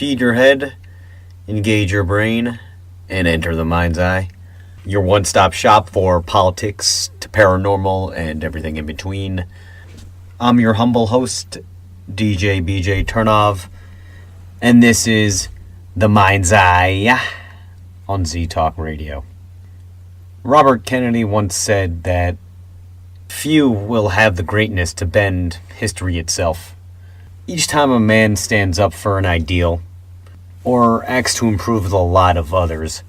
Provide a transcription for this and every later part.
feed your head, engage your brain, and enter the mind's eye. Your one-stop shop for politics to paranormal and everything in between. I'm your humble host, DJ BJ Turnov, and this is The Mind's Eye on Z Talk Radio. Robert Kennedy once said that few will have the greatness to bend history itself. Each time a man stands up for an ideal, or acts to improve the lot of others,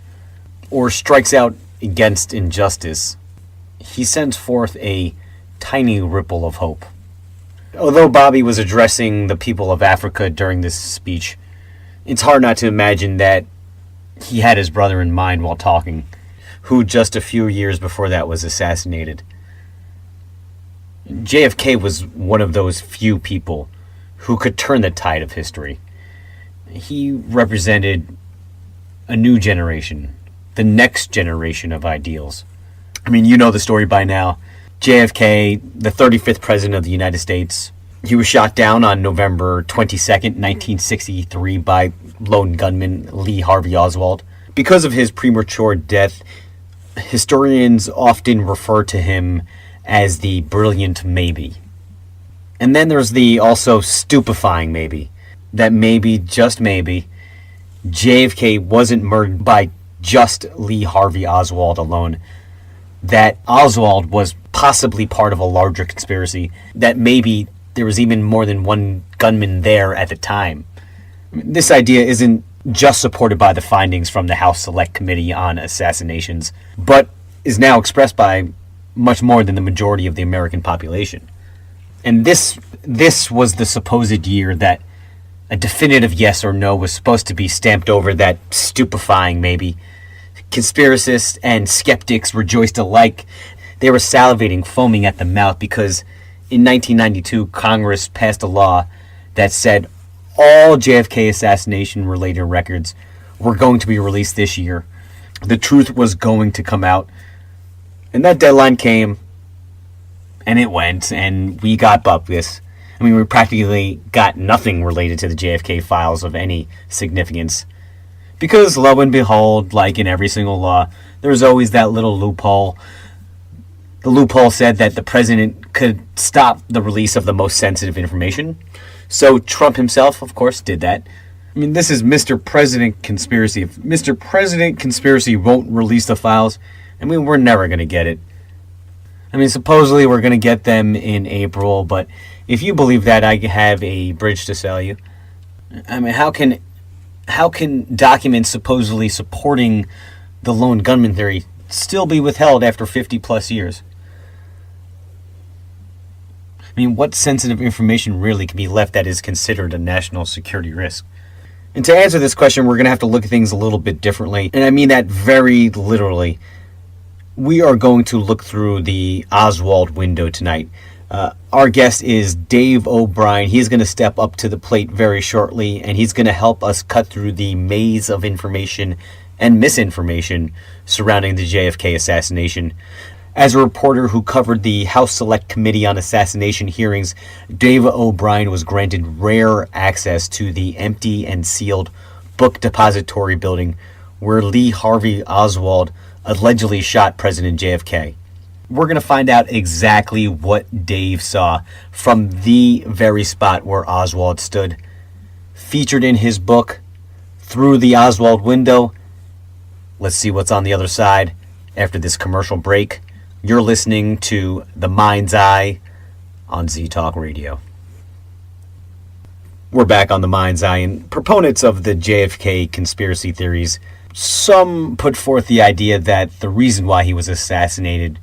or strikes out against injustice, he sends forth a tiny ripple of hope. Although Bobby was addressing the people of Africa during this speech, it's hard not to imagine that he had his brother in mind while talking, who just a few years before that was assassinated. JFK was one of those few people who could turn the tide of history. He represented a new generation, the next generation of ideals. I mean, you know the story by now. JFK, the 35th President of the United States, he was shot down on November 22nd, 1963 by lone gunman Lee Harvey Oswald. Because of his premature death, historians often refer to him as the brilliant maybe. And then there's the also stupefying maybe. That maybe, just maybe, JFK wasn't murdered by just Lee Harvey Oswald alone. That Oswald was possibly part of a larger conspiracy. That maybe there was even more than one gunman there at the time. This idea isn't just supported by the findings from the House Select Committee on Assassinations, but is now expressed by much more than the majority of the American population. And this was the supposed year that a definitive yes or no was supposed to be stamped over that stupefying maybe. Conspiracists and skeptics rejoiced alike. They were salivating, foaming at the mouth, because in 1992, Congress passed a law that said all JFK assassination-related records were going to be released this year. The truth was going to come out. And that deadline came, and it went, and we got bupkis. I mean, we practically got nothing related to the JFK files of any significance. Because, lo and behold, like in every single law, there's always that little loophole. The loophole said that the president could stop the release of the most sensitive information. So Trump himself, of course, did that. I mean, this is Mr. President conspiracy. If Mr. President conspiracy won't release the files, I mean, we're never going to get it. I mean, supposedly we're going to get them in April, but if you believe that, I have a bridge to sell you. I mean, how can documents supposedly supporting the lone gunman theory still be withheld after 50 plus years? I mean, what sensitive information really can be left that is considered a national security risk? And to answer this question, we're going to have to look at things a little bit differently, and I mean that very literally. We are going to look through the Oswald window tonight. Our guest is Dave O'Brien. He's going to step up to the plate very shortly, and he's going to help us cut through the maze of information and misinformation surrounding the JFK assassination. As a reporter who covered the House Select Committee on Assassination hearings, Dave O'Brien was granted rare access to the empty and sealed Book Depository building where Lee Harvey Oswald allegedly shot President JFK. We're going to find out exactly what Dave saw from the very spot where Oswald stood. Featured in his book, Through the Oswald Window. Let's see what's on the other side after this commercial break. You're listening to The Mind's Eye on Z Talk Radio. We're back on The Mind's Eye, and proponents of the JFK conspiracy theories, some put forth the idea that the reason why he was assassinated,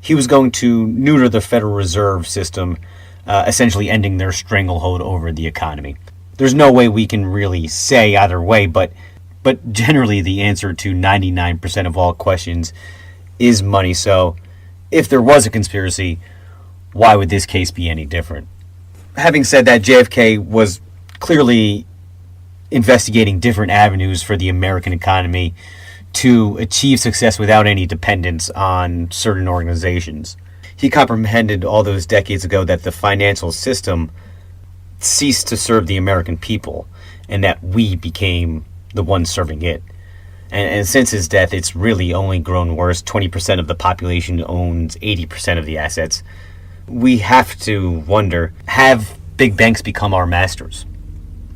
he was going to neuter the Federal Reserve System, essentially ending their stranglehold over the economy. There's no way we can really say either way, but generally the answer to 99% of all questions is money. So if there was a conspiracy, why would this case be any different? Having said that, JFK was clearly investigating different avenues for the American economy to achieve success without any dependence on certain organizations. He comprehended all those decades ago that the financial system ceased to serve the American people, and that we became the ones serving it. And since his death, it's really only grown worse. 20% of the population owns 80% of the assets. We have to wonder, have big banks become our masters?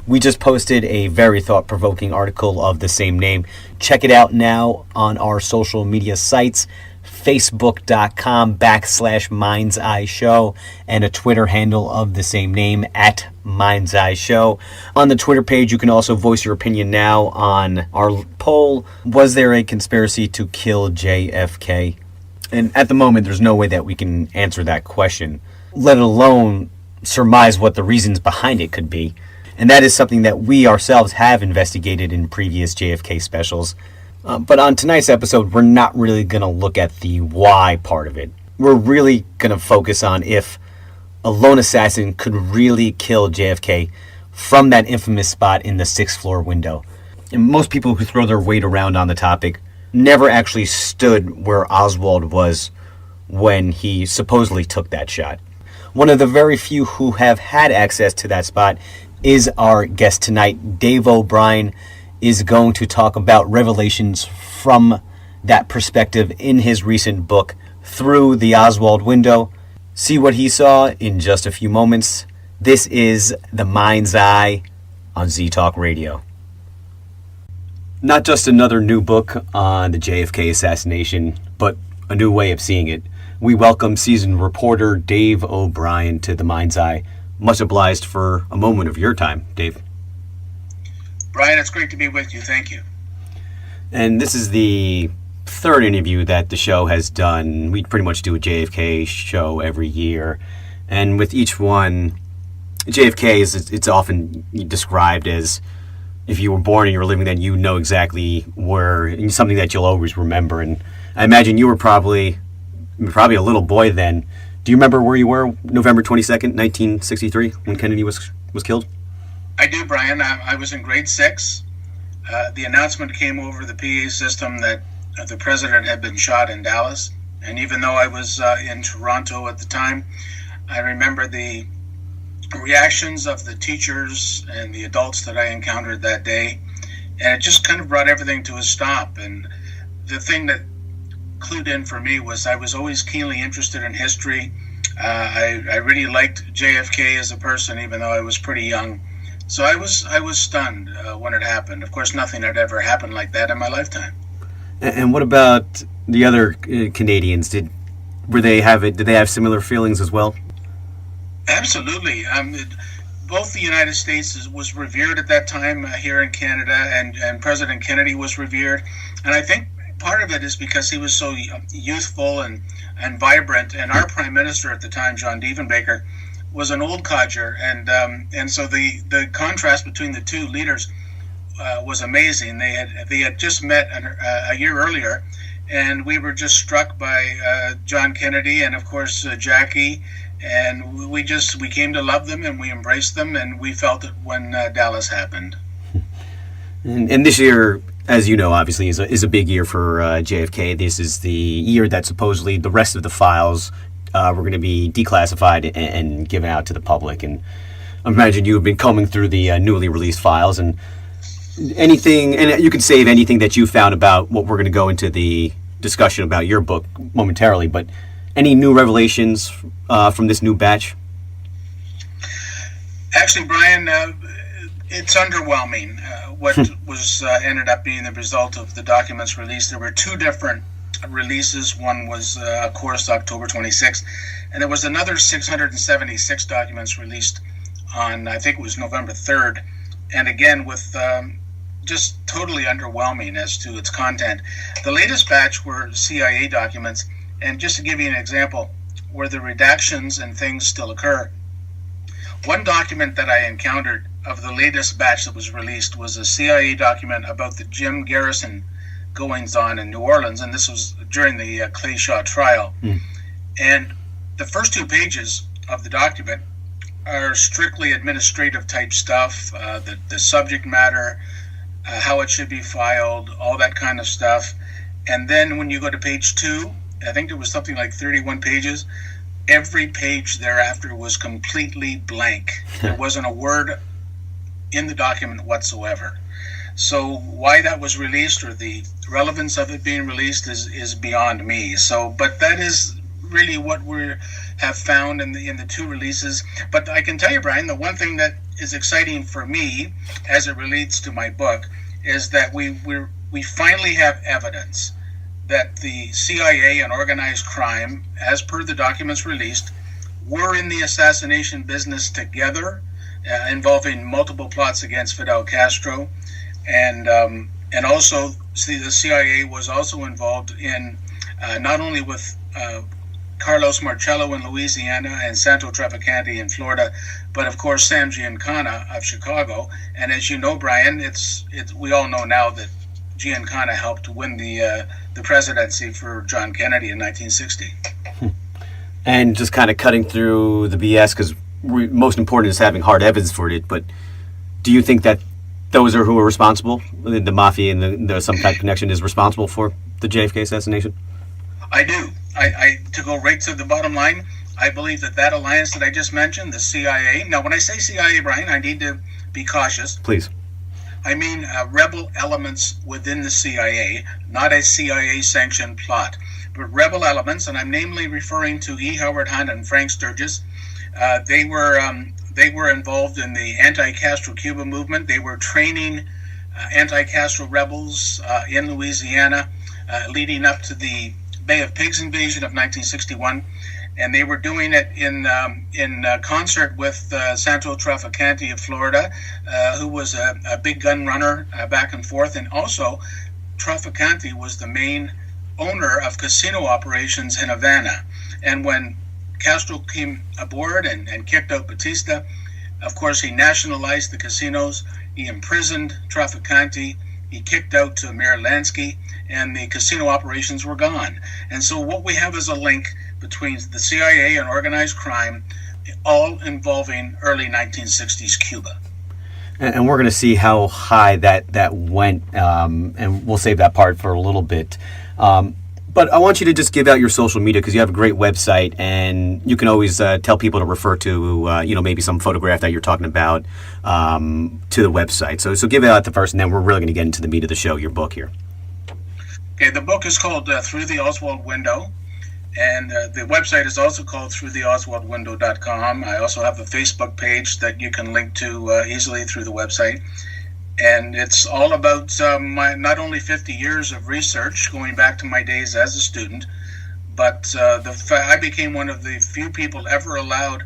We just posted a very thought-provoking article of the same name. Check it out now on our social media sites, facebook.com/Mind's Eye Show, and a Twitter handle of the same name, @Mind's Eye Show. On the Twitter page, you can also voice your opinion now on our poll, was there a conspiracy to kill JFK? And at the moment, there's no way that we can answer that question, let alone surmise what the reasons behind it could be. And that is something that we ourselves have investigated in previous JFK specials. But on tonight's episode, we're not really going to look at the why part of it. We're really going to focus on if a lone assassin could really kill JFK from that infamous spot in the 6th floor window. And most people who throw their weight around on the topic never actually stood where Oswald was when he supposedly took that shot. One of the very few who have had access to that spot is our guest tonight. Dave O'Brien is going to talk about revelations from that perspective in his recent book, Through the Oswald Window. See what he saw in just a few moments. This is The Mind's Eye on Z Talk Radio. Not just another new book on the JFK assassination, but a new way of seeing it. We welcome seasoned reporter Dave O'Brien to The Mind's Eye. Much obliged for a moment of your time, Dave. Brian, it's great to be with you. Thank you. And this is the third interview that the show has done. We pretty much do a JFK show every year. And with each one, JFK it's often described as, if you were born and you were living then, you know exactly where, and something that you'll always remember. And I imagine you were probably a little boy then. Do you remember where you were November 22nd, 1963, when Kennedy was killed? I do, Brian. I was in grade 6. The announcement came over the PA system that the president had been shot in Dallas. And even though I was in Toronto at the time, I remember the reactions of the teachers and the adults that I encountered that day. And it just kind of brought everything to a stop. And the thing that clued in for me was I was always keenly interested in history. I really liked JFK as a person, even though I was pretty young. So I was stunned when it happened. Of course, nothing had ever happened like that in my lifetime. And what about the other Canadians? Did they have similar feelings as well? Absolutely. Both the United States was revered at that time here in Canada, and President Kennedy was revered. And I think part of it is because he was so youthful and vibrant, and our Prime Minister at the time, John Diefenbaker, was an old codger, and so the contrast between the two leaders was amazing. They had just met a year earlier, and we were just struck by John Kennedy and of course Jackie, and we came to love them, and we embraced them, and we felt it when Dallas happened. And this year, as you know, obviously is a big year for JFK. This is the year that supposedly the rest of the files were going to be declassified and given out to the public. And I imagine you have been combing through the newly released files, and anything, and you can save anything that you found about what we're going to go into the discussion about your book momentarily. But any new revelations from this new batch? Actually, Brian, it's underwhelming. What was ended up being the result of the documents released. There were two different releases. One was, of course, October 26th, and there was another 676 documents released on, I think it was November 3rd, and again with just totally underwhelming as to its content. The latest batch were CIA documents, and just to give you an example, where the redactions and things still occur. One document that I encountered of the latest batch that was released was a CIA document about the Jim Garrison goings-on in New Orleans, and this was during the Clay Shaw trial. And the first 2 pages of the document are strictly administrative type stuff, the subject matter, how it should be filed, all that kind of stuff. And then when you go to page 2, I think there was something like 31 pages, every page thereafter was completely blank. There wasn't a word in the document whatsoever. So why that was released, or the relevance of it being released, is beyond me. So, but that is really what we have found in the two releases. But I can tell you, Brian, the one thing that is exciting for me as it relates to my book is that we finally have evidence that the CIA and organized crime, as per the documents released, were in the assassination business together, involving multiple plots against Fidel Castro, and also the CIA was also involved in not only with Carlos Marcello in Louisiana and Santo Trafficante in Florida, but of course Sam Giancana of Chicago. And as you know, Brian, we all know now that Giancana helped win the presidency for John Kennedy in 1960. And just kind of cutting through the BS, because most important is having hard evidence for it. But do you think that those are who are responsible? The mafia and the some type of connection is responsible for the JFK assassination? I do. To go right to the bottom line, I believe that alliance that I just mentioned, the CIA. Now, when I say CIA, Brian, I need to be cautious. Please. I mean rebel elements within the CIA, not a CIA-sanctioned plot, but rebel elements, and I'm namely referring to E. Howard Hunt and Frank Sturgis. They were involved in the anti-Castro Cuba movement. They were training anti-Castro rebels in Louisiana, leading up to the Bay of Pigs invasion of 1961, and they were doing it in concert with Santo Trafficante of Florida, who was a big gun runner back and forth, and also Trafficante was the main owner of casino operations in Havana. And when Castro came aboard and kicked out Batista, of course he nationalized the casinos, he imprisoned Trafficante, he kicked out Mayor Lansky, and the casino operations were gone. And so what we have is a link between the CIA and organized crime, all involving early 1960s Cuba. And we're going to see how high that went, and we'll save that part for a little bit. But I want you to just give out your social media, because you have a great website, and you can always tell people to refer to, maybe some photograph that you're talking about to the website. So give it out the first, and then we're really going to get into the meat of the show, your book here. Okay, the book is called Through the Oswald Window, and the website is also called throughtheoswaldwindow.com. I also have a Facebook page that you can link to easily through the website. And it's all about my not only 50 years of research going back to my days as a student, but I became one of the few people ever allowed,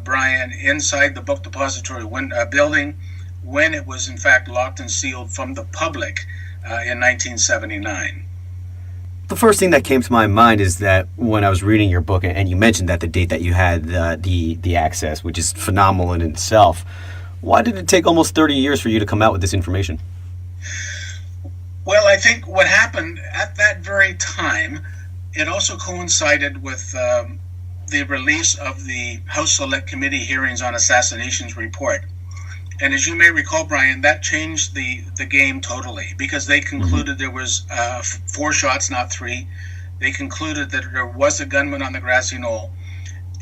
Brian, inside the Book Depository building when it was in fact locked and sealed from the public in 1979. The first thing that came to my mind is that when I was reading your book, and you mentioned that the date that you had the access, which is phenomenal in itself, why did it take almost 30 years for you to come out with this information? Well, I think what happened at that very time, it also coincided with the release of the House Select Committee hearings on assassinations report. And as you may recall, Brian, that changed the game totally, because they concluded there was 4 shots, not 3. They concluded that there was a gunman on the grassy knoll.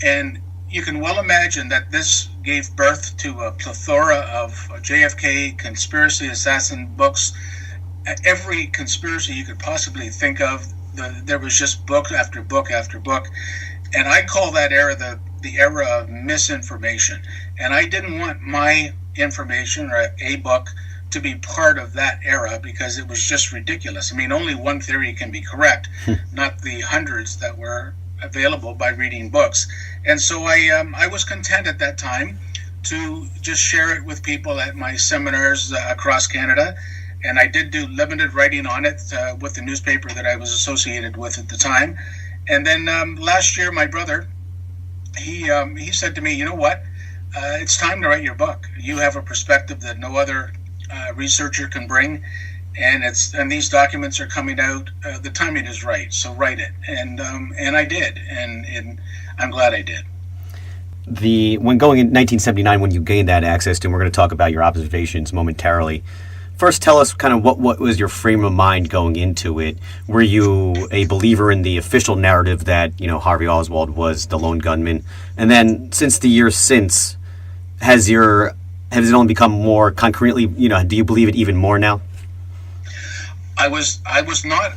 And you can well imagine that this gave birth to a plethora of JFK conspiracy assassin books. Every conspiracy you could possibly think of, there was just book after book after book. And I call that era the era of misinformation. And I didn't want my information or a book to be part of that era, because it was just ridiculous. I mean, only one theory can be correct, not the hundreds that were available by reading books. And so I was content at that time to just share it with people at my seminars across Canada. And I did do limited writing on it with the newspaper that I was associated with at the time. And then last year, my brother, he said to me, you know what? It's time to write your book. You have a perspective that no other researcher can bring, and these documents are coming out. The timing is right, so write it. And I did, and I'm glad I did. When going in 1979, when you gained that access to, and we're going to talk about your observations momentarily. First, tell us kind of what was your frame of mind going into it. Were you a believer in the official narrative that Harvey Oswald was the lone gunman? And then, since the years since, has your Has it only become more concretely, do you believe it even more now? I was not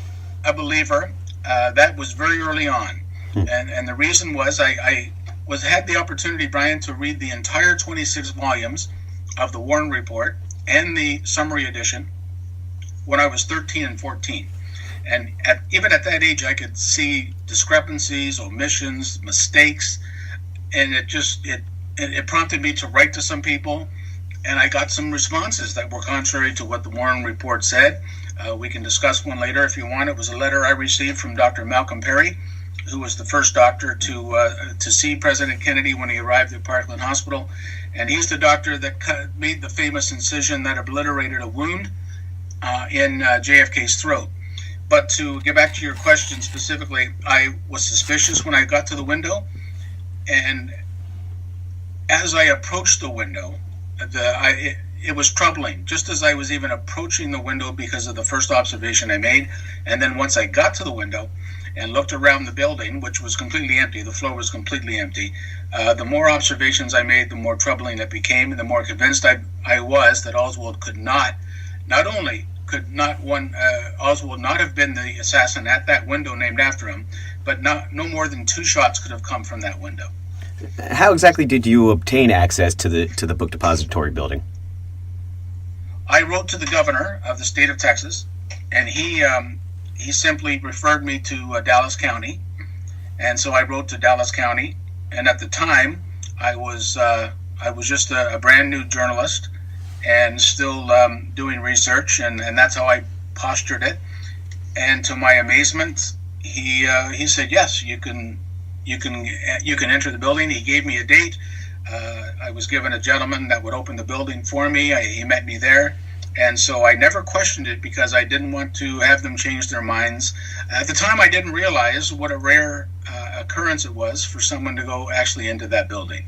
a believer. That was very early on, and the reason was I had the opportunity, Brian, to read the entire 26 volumes of the Warren Report and the summary edition when I was 13 and 14. And even at that age, I could see discrepancies, omissions, mistakes, and it prompted me to write to some people, and I got some responses that were contrary to what the Warren Report said. We can discuss one later if you want. It was a letter I received from Dr. Malcolm Perry, who was the first doctor to see President Kennedy when he arrived at Parkland Hospital, and he's the doctor that made the famous incision that obliterated a wound in JFK's throat. But to get back to your question specifically, I was suspicious when I got to the window, and as I approached the window, it was troubling, just as I was even approaching the window because of the first observation I made. And then once I got to the window and looked around the building, which was completely empty, the floor was completely empty, the more observations I made, the more troubling it became, and the more convinced I was that Oswald Oswald not have been the assassin at that window named after him, but no more than 2 shots could have come from that window. How exactly did you obtain access to the Book Depository building? I wrote to the governor of the state of Texas, and he simply referred me to Dallas County, and so I wrote to Dallas County. And at the time, I was just a brand new journalist and still doing research, and that's how I postured it. And to my amazement, he said, yes, you can enter the building. He gave me a date. I was given a gentleman that would open the building for me. He met me there, and so I never questioned it because I didn't want to have them change their minds. At the time, I didn't realize what a rare occurrence it was for someone to go actually into that building.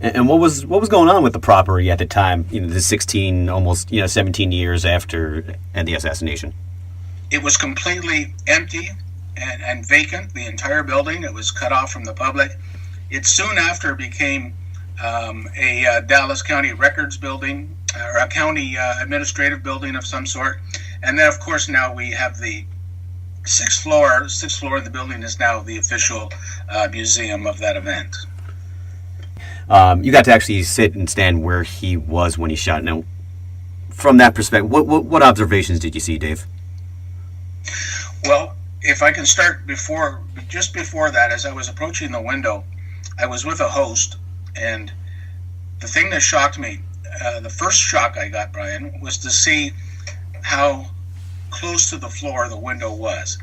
And what was going on with the property at the time? The 16, almost 17 years after the assassination. It was completely empty and vacant. The entire building. It was cut off from the public. It soon after became a Dallas County records building or a county administrative building of some sort. And then, of course, now we have the sixth floor. Sixth floor of the building is now the official museum of that event. You got to actually sit and stand where he was when he shot. Now, from that perspective, what observations did you see, Dave? Well, if I can start just before that, as I was approaching the window, I was with a host, and the thing that shocked me, the first shock I got, Brian, was to see how close to the floor the window was.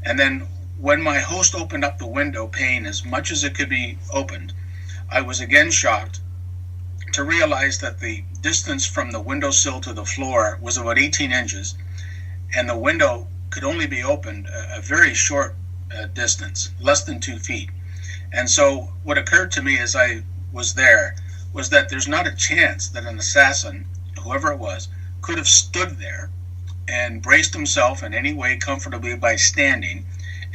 And then when my host opened up the window pane as much as it could be opened, I was again shocked to realize that the distance from the windowsill to the floor was about 18 inches, and the window could only be opened a very short distance, less than 2 feet. And so what occurred to me as I was there was that there's not a chance that an assassin, whoever it was, could have stood there and braced himself in any way comfortably by standing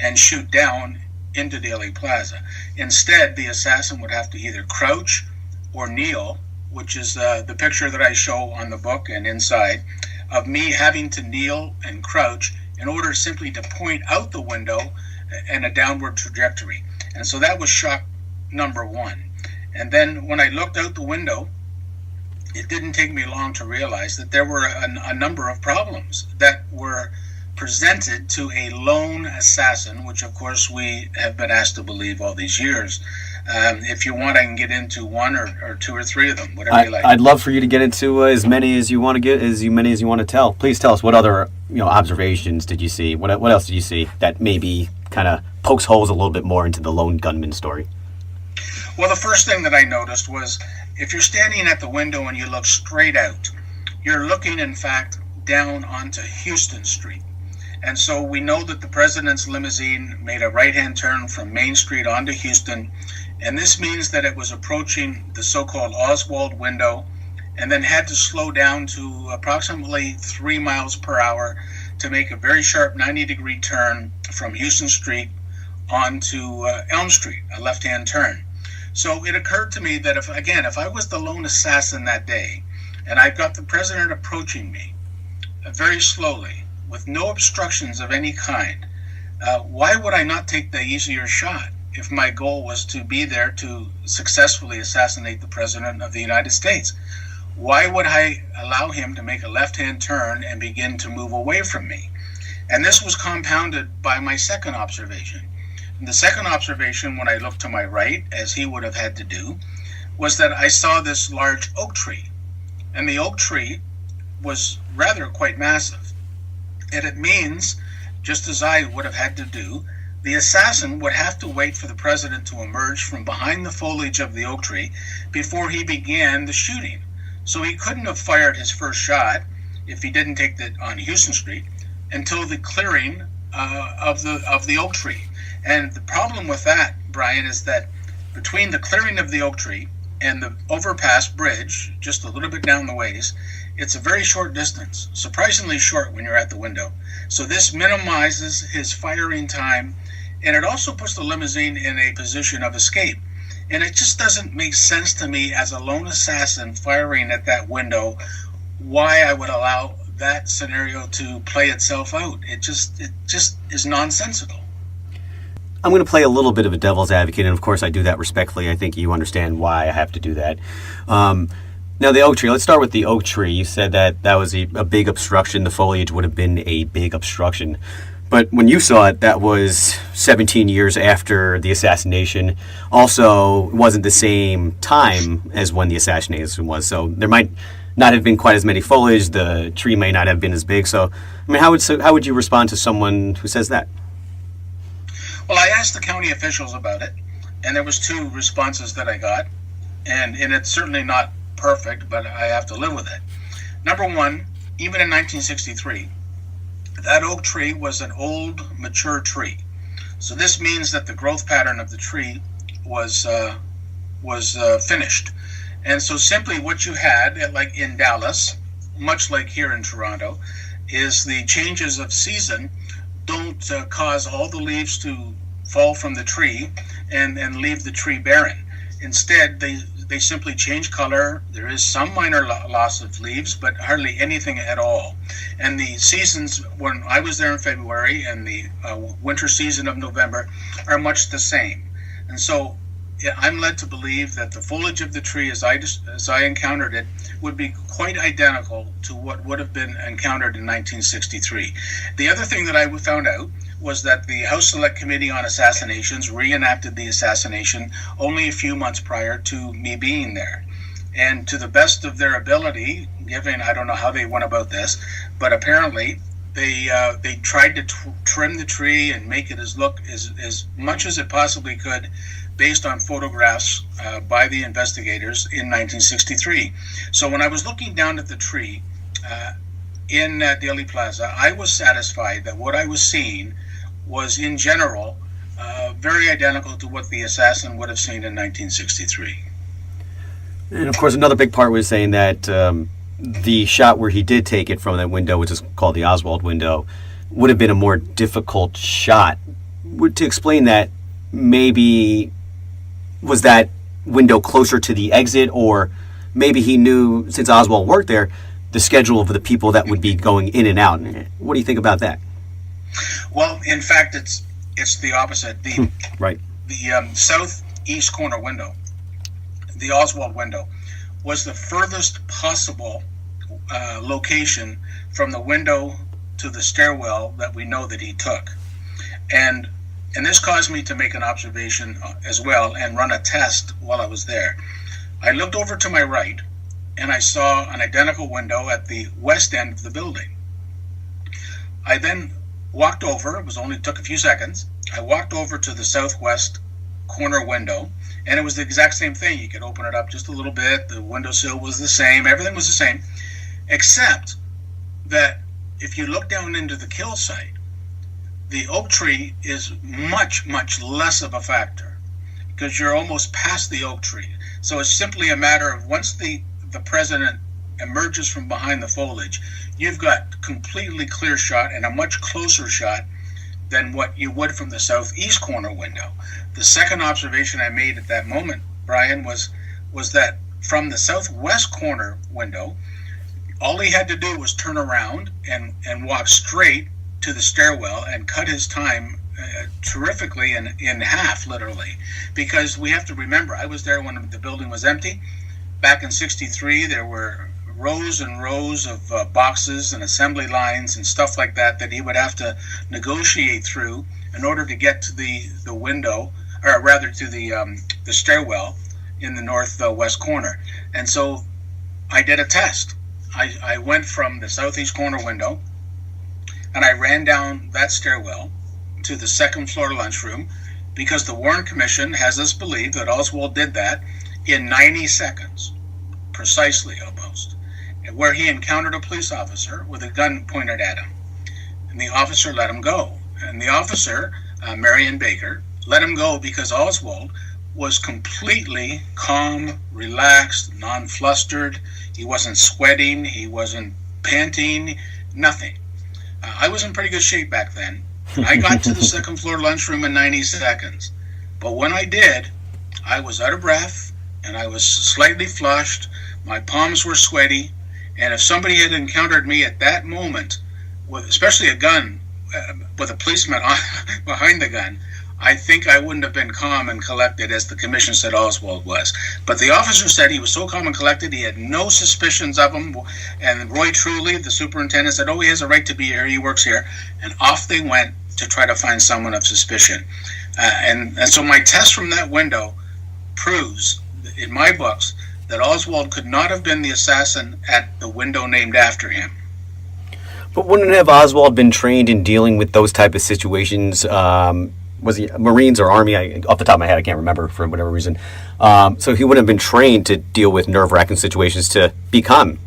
and shoot down into Dealey Plaza. Instead, the assassin would have to either crouch or kneel, which is the picture that I show on the book and inside, of me having to kneel and crouch in order simply to point out the window and a downward trajectory. And so that was shock number one. And then when I looked out the window, it didn't take me long to realize that there were a number of problems that were presented to a lone assassin, which of course we have been asked to believe all these years. If you want, I can get into one or two or three of them, whatever you like. I'd love for you to get into as many as you want to get, as many as you want to tell. Please tell us, what other observations did you see? What else did you see that maybe kind of pokes holes a little bit more into the lone gunman story? Well, the first thing that I noticed was if you're standing at the window and you look straight out, you're looking, in fact, down onto Houston Street. And so we know that the president's limousine made a right-hand turn from Main Street onto Houston, and this means that it was approaching the so-called Oswald window and then had to slow down to approximately 3 miles per hour to make a very sharp 90-degree turn from Houston Street onto Elm Street, a left-hand turn. So it occurred to me that if I was the lone assassin that day, and I've got the president approaching me very slowly with no obstructions of any kind, why would I not take the easier shot if my goal was to be there to successfully assassinate the president of the United States? Why would I allow him to make a left-hand turn and begin to move away from me? And this was compounded by my second observation. And the second observation, when I looked to my right, as he would have had to do, was that I saw this large oak tree. And the oak tree was rather quite massive. And it means, just as I would have had to do, the assassin would have to wait for the president to emerge from behind the foliage of the oak tree before he began the shooting. So he couldn't have fired his first shot, if he didn't take it on Houston Street, until the clearing of the oak tree. And the problem with that, Brian, is that between the clearing of the oak tree and the overpass bridge, just a little bit down the ways, it's a very short distance, surprisingly short when you're at the window. So this minimizes his firing time, and it also puts the limousine in a position of escape. And it just doesn't make sense to me, as a lone assassin firing at that window, why I would allow that scenario to play itself out. It just is nonsensical. I'm going to play a little bit of a devil's advocate, and of course I do that respectfully. I think you understand why I have to do that. Now, the oak tree, let's start with the oak tree. You said that was a big obstruction. The foliage would have been a big obstruction. But when you saw it, that was 17 years after the assassination. Also, it wasn't the same time as when the assassination was. So there might not have been quite as many foliage. The tree may not have been as big. So, I mean, how would you respond to someone who says that? Well, I asked the county officials about it, and there was two responses that I got. And it's certainly not perfect, but I have to live with it. Number one, even in 1963, that oak tree was an old, mature tree. So this means that the growth pattern of the tree was finished. And so simply what you had, like in Dallas, much like here in Toronto, is the changes of season don't cause all the leaves to fall from the tree and leave the tree barren. Instead, they simply change color. There is some minor loss of leaves, but hardly anything at all. And the seasons, when I was there in February, and the winter season of November, are much the same. And so I'm led to believe that the foliage of the tree, as I encountered it, would be quite identical to what would have been encountered in 1963. The other thing that I found out was that the House Select Committee on Assassinations reenacted the assassination only a few months prior to me being there. And to the best of their ability, given, I don't know how they went about this, but apparently they tried to trim the tree and make it look as much as it possibly could, based on photographs by the investigators in 1963. So when I was looking down at the tree in Dealey Plaza, I was satisfied that what I was seeing was, in general, very identical to what the assassin would have seen in 1963. And of course, another big part was saying that the shot where he did take it from that window, which is called the Oswald window, would have been a more difficult shot. To explain that, maybe was that window closer to the exit, or maybe he knew, since Oswald worked there, the schedule of the people that would be going in and out. What do you think about that? Well, in fact, it's the opposite. Right. The southeast corner window, the Oswald window, was the furthest possible location from the window to the stairwell that we know that he took. And this caused me to make an observation as well and run a test while I was there. I looked over to my right, and I saw an identical window at the west end of the building. I then walked over. Took a few seconds. I walked over to the southwest corner window, and it was the exact same thing. You could open it up just a little bit. The windowsill was the same. Everything was the same, except that if you look down into the kill site, the oak tree is much, much less of a factor, because you're almost past the oak tree. So it's simply a matter of, once the president emerges from behind the foliage, you've got completely clear shot, and a much closer shot than what you would from the southeast corner window. The second observation I made at that moment, Brian, was that from the southwest corner window, all he had to do was turn around and walk straight to the stairwell and cut his time terrifically in half, literally. Because we have to remember, I was there when the building was empty. Back in '63, there were rows and rows of boxes and assembly lines and stuff like that he would have to negotiate through in order to get to the window, or rather to the stairwell in the northwest corner. And so I did a test. I went from the southeast corner window and I ran down that stairwell to the second floor lunchroom, because the Warren Commission has us believe that Oswald did that in 90 seconds, precisely almost, where he encountered a police officer with a gun pointed at him. And the officer let him go. And the officer, Marion Baker, let him go because Oswald was completely calm, relaxed, non-flustered. He wasn't sweating. He wasn't panting, nothing. I was in pretty good shape back then. I got to the second floor lunchroom in 90 seconds. But when I did, I was out of breath and I was slightly flushed. My palms were sweaty. And if somebody had encountered me at that moment, with especially a gun, with a policeman behind the gun, I think I wouldn't have been calm and collected as the commission said Oswald was. But the officer said he was so calm and collected, he had no suspicions of him. And Roy Truly, the superintendent, said, oh, he has a right to be here, he works here. And off they went to try to find someone of suspicion. And so my test from that window proves, in my books, that Oswald could not have been the assassin at the window named after him. But wouldn't have Oswald been trained in dealing with those type of situations? Was he Marines or Army? Off the top of my head, I can't remember for whatever reason. So he wouldn't have been trained to deal with nerve-wracking situations to be calm.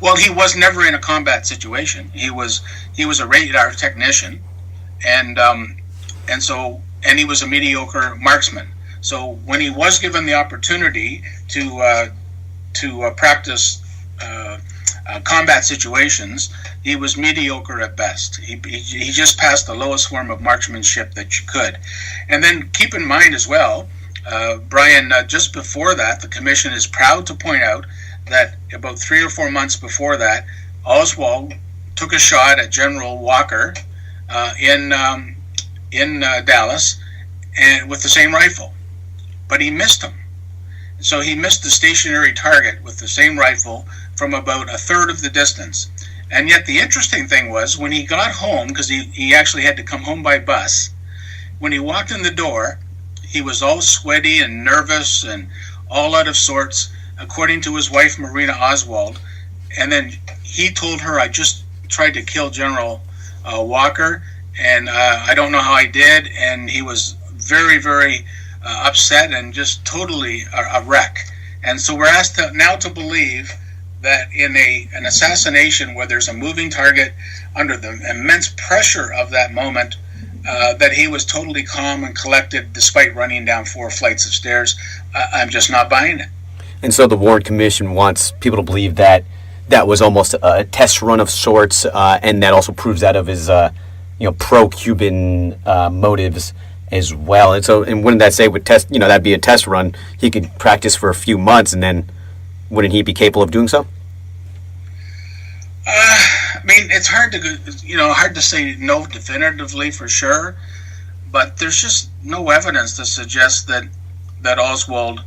Well, he was never in a combat situation. He was a radar technician, and he was a mediocre marksman. So when he was given the opportunity to practice combat situations, he was mediocre at best. He just passed the lowest form of marksmanship that you could. And then keep in mind as well, Brian, just before that, the commission is proud to point out that about 3 or 4 months before that, Oswald took a shot at General Walker in Dallas, and with the same rifle, but he missed him. So he missed the stationary target with the same rifle from about a third of the distance. And yet the interesting thing was, when he got home, because he actually had to come home by bus, when he walked in the door, he was all sweaty and nervous and all out of sorts, according to his wife, Marina Oswald. And then he told her, I just tried to kill General Walker, and I don't know how I did. And he was very, very upset and just totally a wreck. And so we're asked now to believe that in an assassination where there's a moving target under the immense pressure of that moment, that he was totally calm and collected despite running down 4 flights of stairs. I'm just not buying it. And so the Warren Commission wants people to believe that that was almost a test run of sorts, and that also proves that of his pro-Cuban motives as well. And so, and wouldn't that say with test, that'd be a test run, he could practice for a few months, and then wouldn't he be capable of doing so? I mean, it's hard to say no definitively for sure, but there's just no evidence to suggest that Oswald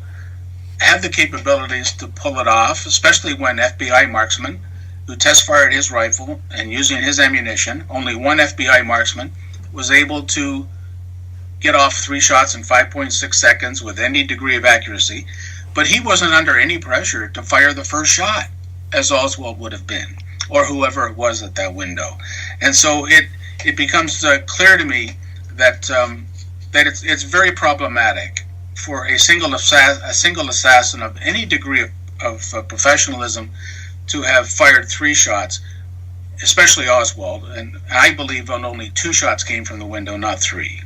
had the capabilities to pull it off, especially when FBI marksman who test fired his rifle and using his ammunition, only one FBI marksman was able to get off 3 shots in 5.6 seconds with any degree of accuracy, but he wasn't under any pressure to fire the first shot, as Oswald would have been, or whoever it was at that window. And so it becomes clear to me that it's very problematic for a single assassin of any degree of professionalism to have fired 3 shots, especially Oswald. And I believe only 2 shots came from the window, not 3.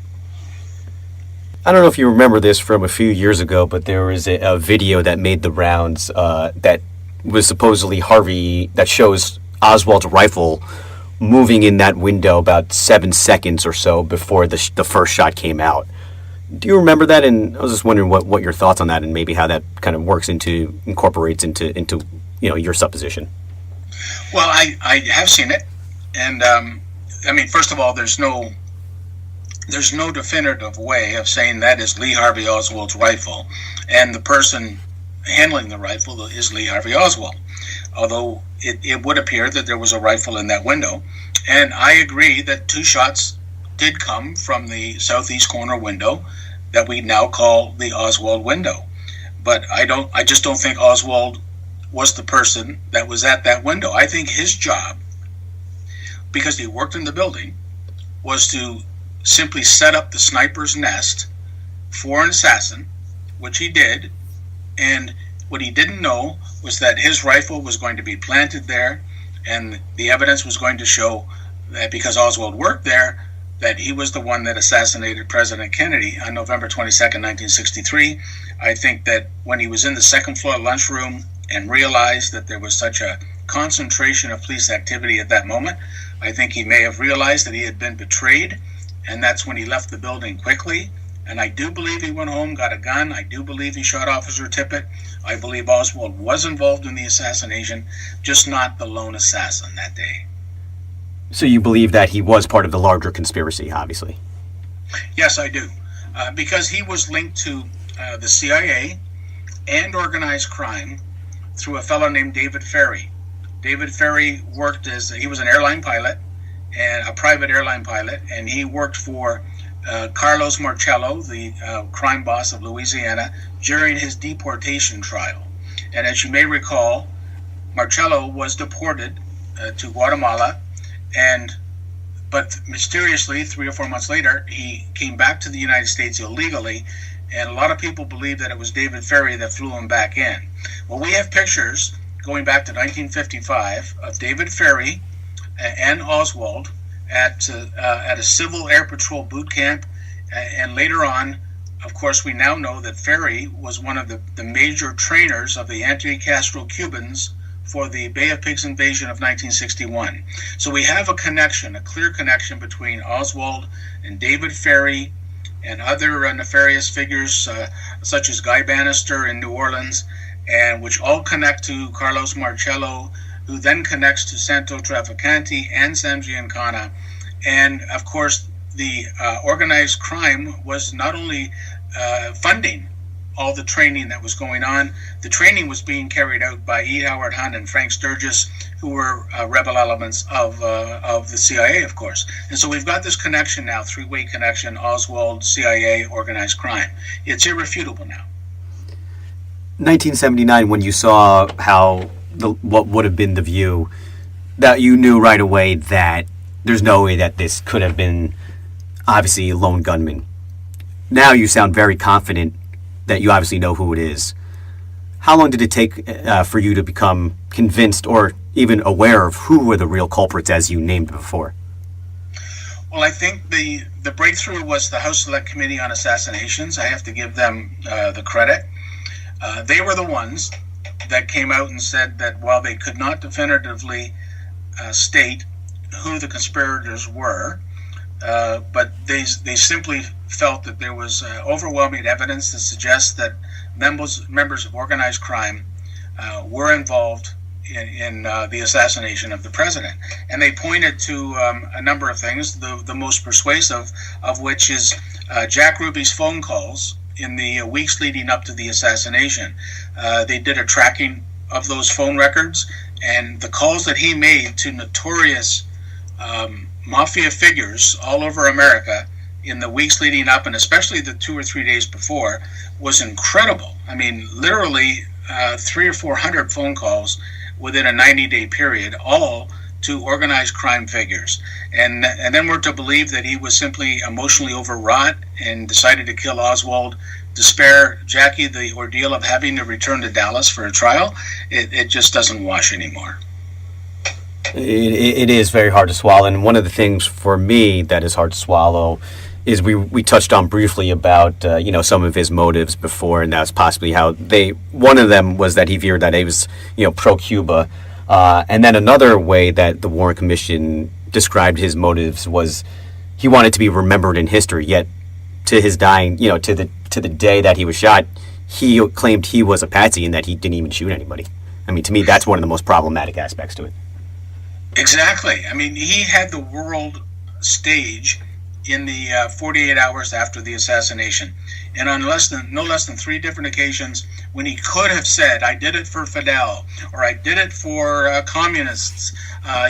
I don't know if you remember this from a few years ago, but there was a video that made the rounds that was supposedly that shows Oswald's rifle moving in that window about 7 seconds or so before the first shot came out. Do you remember that? And I was just wondering what your thoughts on that, and maybe how that kind of incorporates into your supposition. Well, I have seen it, and I mean, first of all, there's no definitive way of saying that is Lee Harvey Oswald's rifle, and the person handling the rifle is Lee Harvey Oswald. Although it would appear that there was a rifle in that window, and I agree that 2 shots did come from the southeast corner window that we now call the Oswald window. But I just don't think Oswald was the person that was at that window. I think his job, because he worked in the building, was to simply set up the sniper's nest for an assassin, which he did, and what he didn't know was that his rifle was going to be planted there, and the evidence was going to show that because Oswald worked there, that he was the one that assassinated President Kennedy on November 22nd, 1963. I think that when he was in the second floor lunchroom and realized that there was such a concentration of police activity at that moment, I think he may have realized that he had been betrayed, and that's when he left the building quickly. And I do believe he went home, got a gun. I do believe he shot Officer Tippit. I believe Oswald was involved in the assassination, just not the lone assassin that day. So you believe that he was part of the larger conspiracy, obviously? Yes, I do. Because he was linked to the CIA and organized crime through a fellow named David Ferry. David Ferry he was an airline pilot, and a private airline pilot, and he worked for Carlos Marcello, the crime boss of Louisiana, during his deportation trial. And as you may recall, Marcello was deported to Guatemala, but mysteriously, 3 or 4 months later, he came back to the United States illegally, and a lot of people believe that it was David Ferry that flew him back in. Well, we have pictures going back to 1955 of David Ferry and Oswald at a Civil Air Patrol boot camp, and later on, of course, we now know that Ferry was one of the major trainers of the anti-Castro Cubans for the Bay of Pigs invasion of 1961. So we have a clear connection between Oswald and David Ferry and other nefarious figures such as Guy Bannister in New Orleans, and which all connect to Carlos Marcello, who then connects to Santo Trafficante and Sam Giancana. And of course, the organized crime was not only funding all the training that was going on. The training was being carried out by E. Howard Hunt and Frank Sturgis, who were rebel elements of the CIA, of course. And so we've got this connection now, 3-way connection, Oswald, CIA, organized crime. It's irrefutable now. 1979, when you saw what would have been the view, that you knew right away that there's no way that this could have been obviously a lone gunman. Now you sound very confident that you obviously know who it is. How long did it take for you to become convinced or even aware of who were the real culprits as you named before? Well, I think the breakthrough was the House Select Committee on Assassinations. I have to give them the credit. They were the ones that came out and said that while they could not definitively state who the conspirators were, but they simply felt that there was overwhelming evidence to suggest that members of organized crime were involved in the assassination of the president. And they pointed to a number of things, the most persuasive of which is Jack Ruby's phone calls in the weeks leading up to the assassination. They did a tracking of those phone records, and the calls that he made to notorious mafia figures all over America in the weeks leading up, and especially the 2 or 3 days before, was incredible. I mean, literally 300 or 400 phone calls within a 90-day period, all to organized crime figures. And then we're to believe that he was simply emotionally overwrought and decided to kill Oswald to spare Jackie the ordeal of having to return to Dallas for a trial. It just doesn't wash anymore. It is very hard to swallow, and one of the things for me that is hard to swallow is we touched on briefly about some of his motives before, and that's possibly how one of them was that he feared that he was pro-Cuba, and then another way that the Warren Commission described his motives was he wanted to be remembered in history. Yet to his dying, to the day that he was shot, he claimed he was a patsy and that he didn't even shoot anybody. I mean, to me, that's one of the most problematic aspects to it. Exactly. I mean, he had the world stage in the 48 hours after the assassination. And on no less than 3 different occasions, when he could have said, I did it for Fidel, or I did it for communists,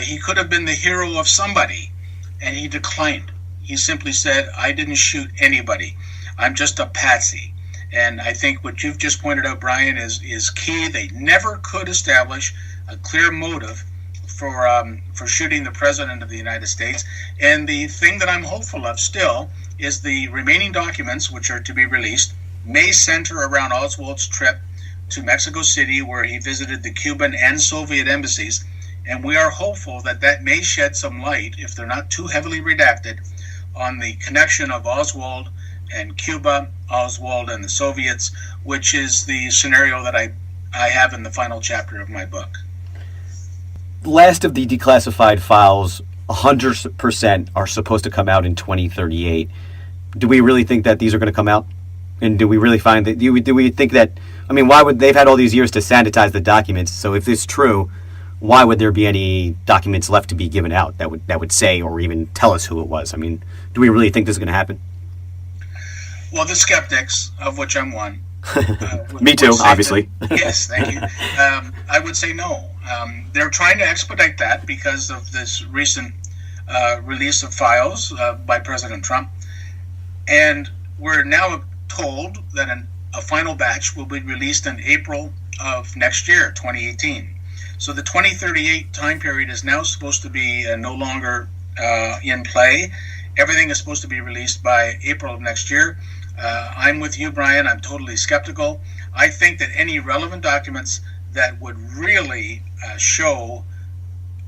he could have been the hero of somebody, and he declined. He simply said, I didn't shoot anybody. I'm just a patsy. And I think what you've just pointed out, Brian, is key. They never could establish a clear motive for shooting the President of the United States. And the thing that I'm hopeful of still is the remaining documents, which are to be released, may center around Oswald's trip to Mexico City, where he visited the Cuban and Soviet embassies. And we are hopeful that that may shed some light, if they're not too heavily redacted, on the connection of Oswald and Cuba, Oswald and the Soviets, which is the scenario that I have in the final chapter of my book. Last of the declassified files, 100% are supposed to come out in 2038. Do we really think that these are going to come out? And do we really find that? Do we think that? I mean, why would they've had all these years to sanitize the documents? So if it's true, why would there be any documents left to be given out that would say or even tell us who it was? I mean, do we really think this is going to happen? Well, the skeptics, of which I'm one. Me too, obviously. Yes, thank you. I would say no. They're trying to expedite that because of this recent release of files by President Trump. And we're now told that a final batch will be released in April of next year, 2018. So the 2038 time period is now supposed to be no longer in play. Everything is supposed to be released by April of next year. I'm with you, Brian. I'm totally skeptical. I think that any relevant documents that would really show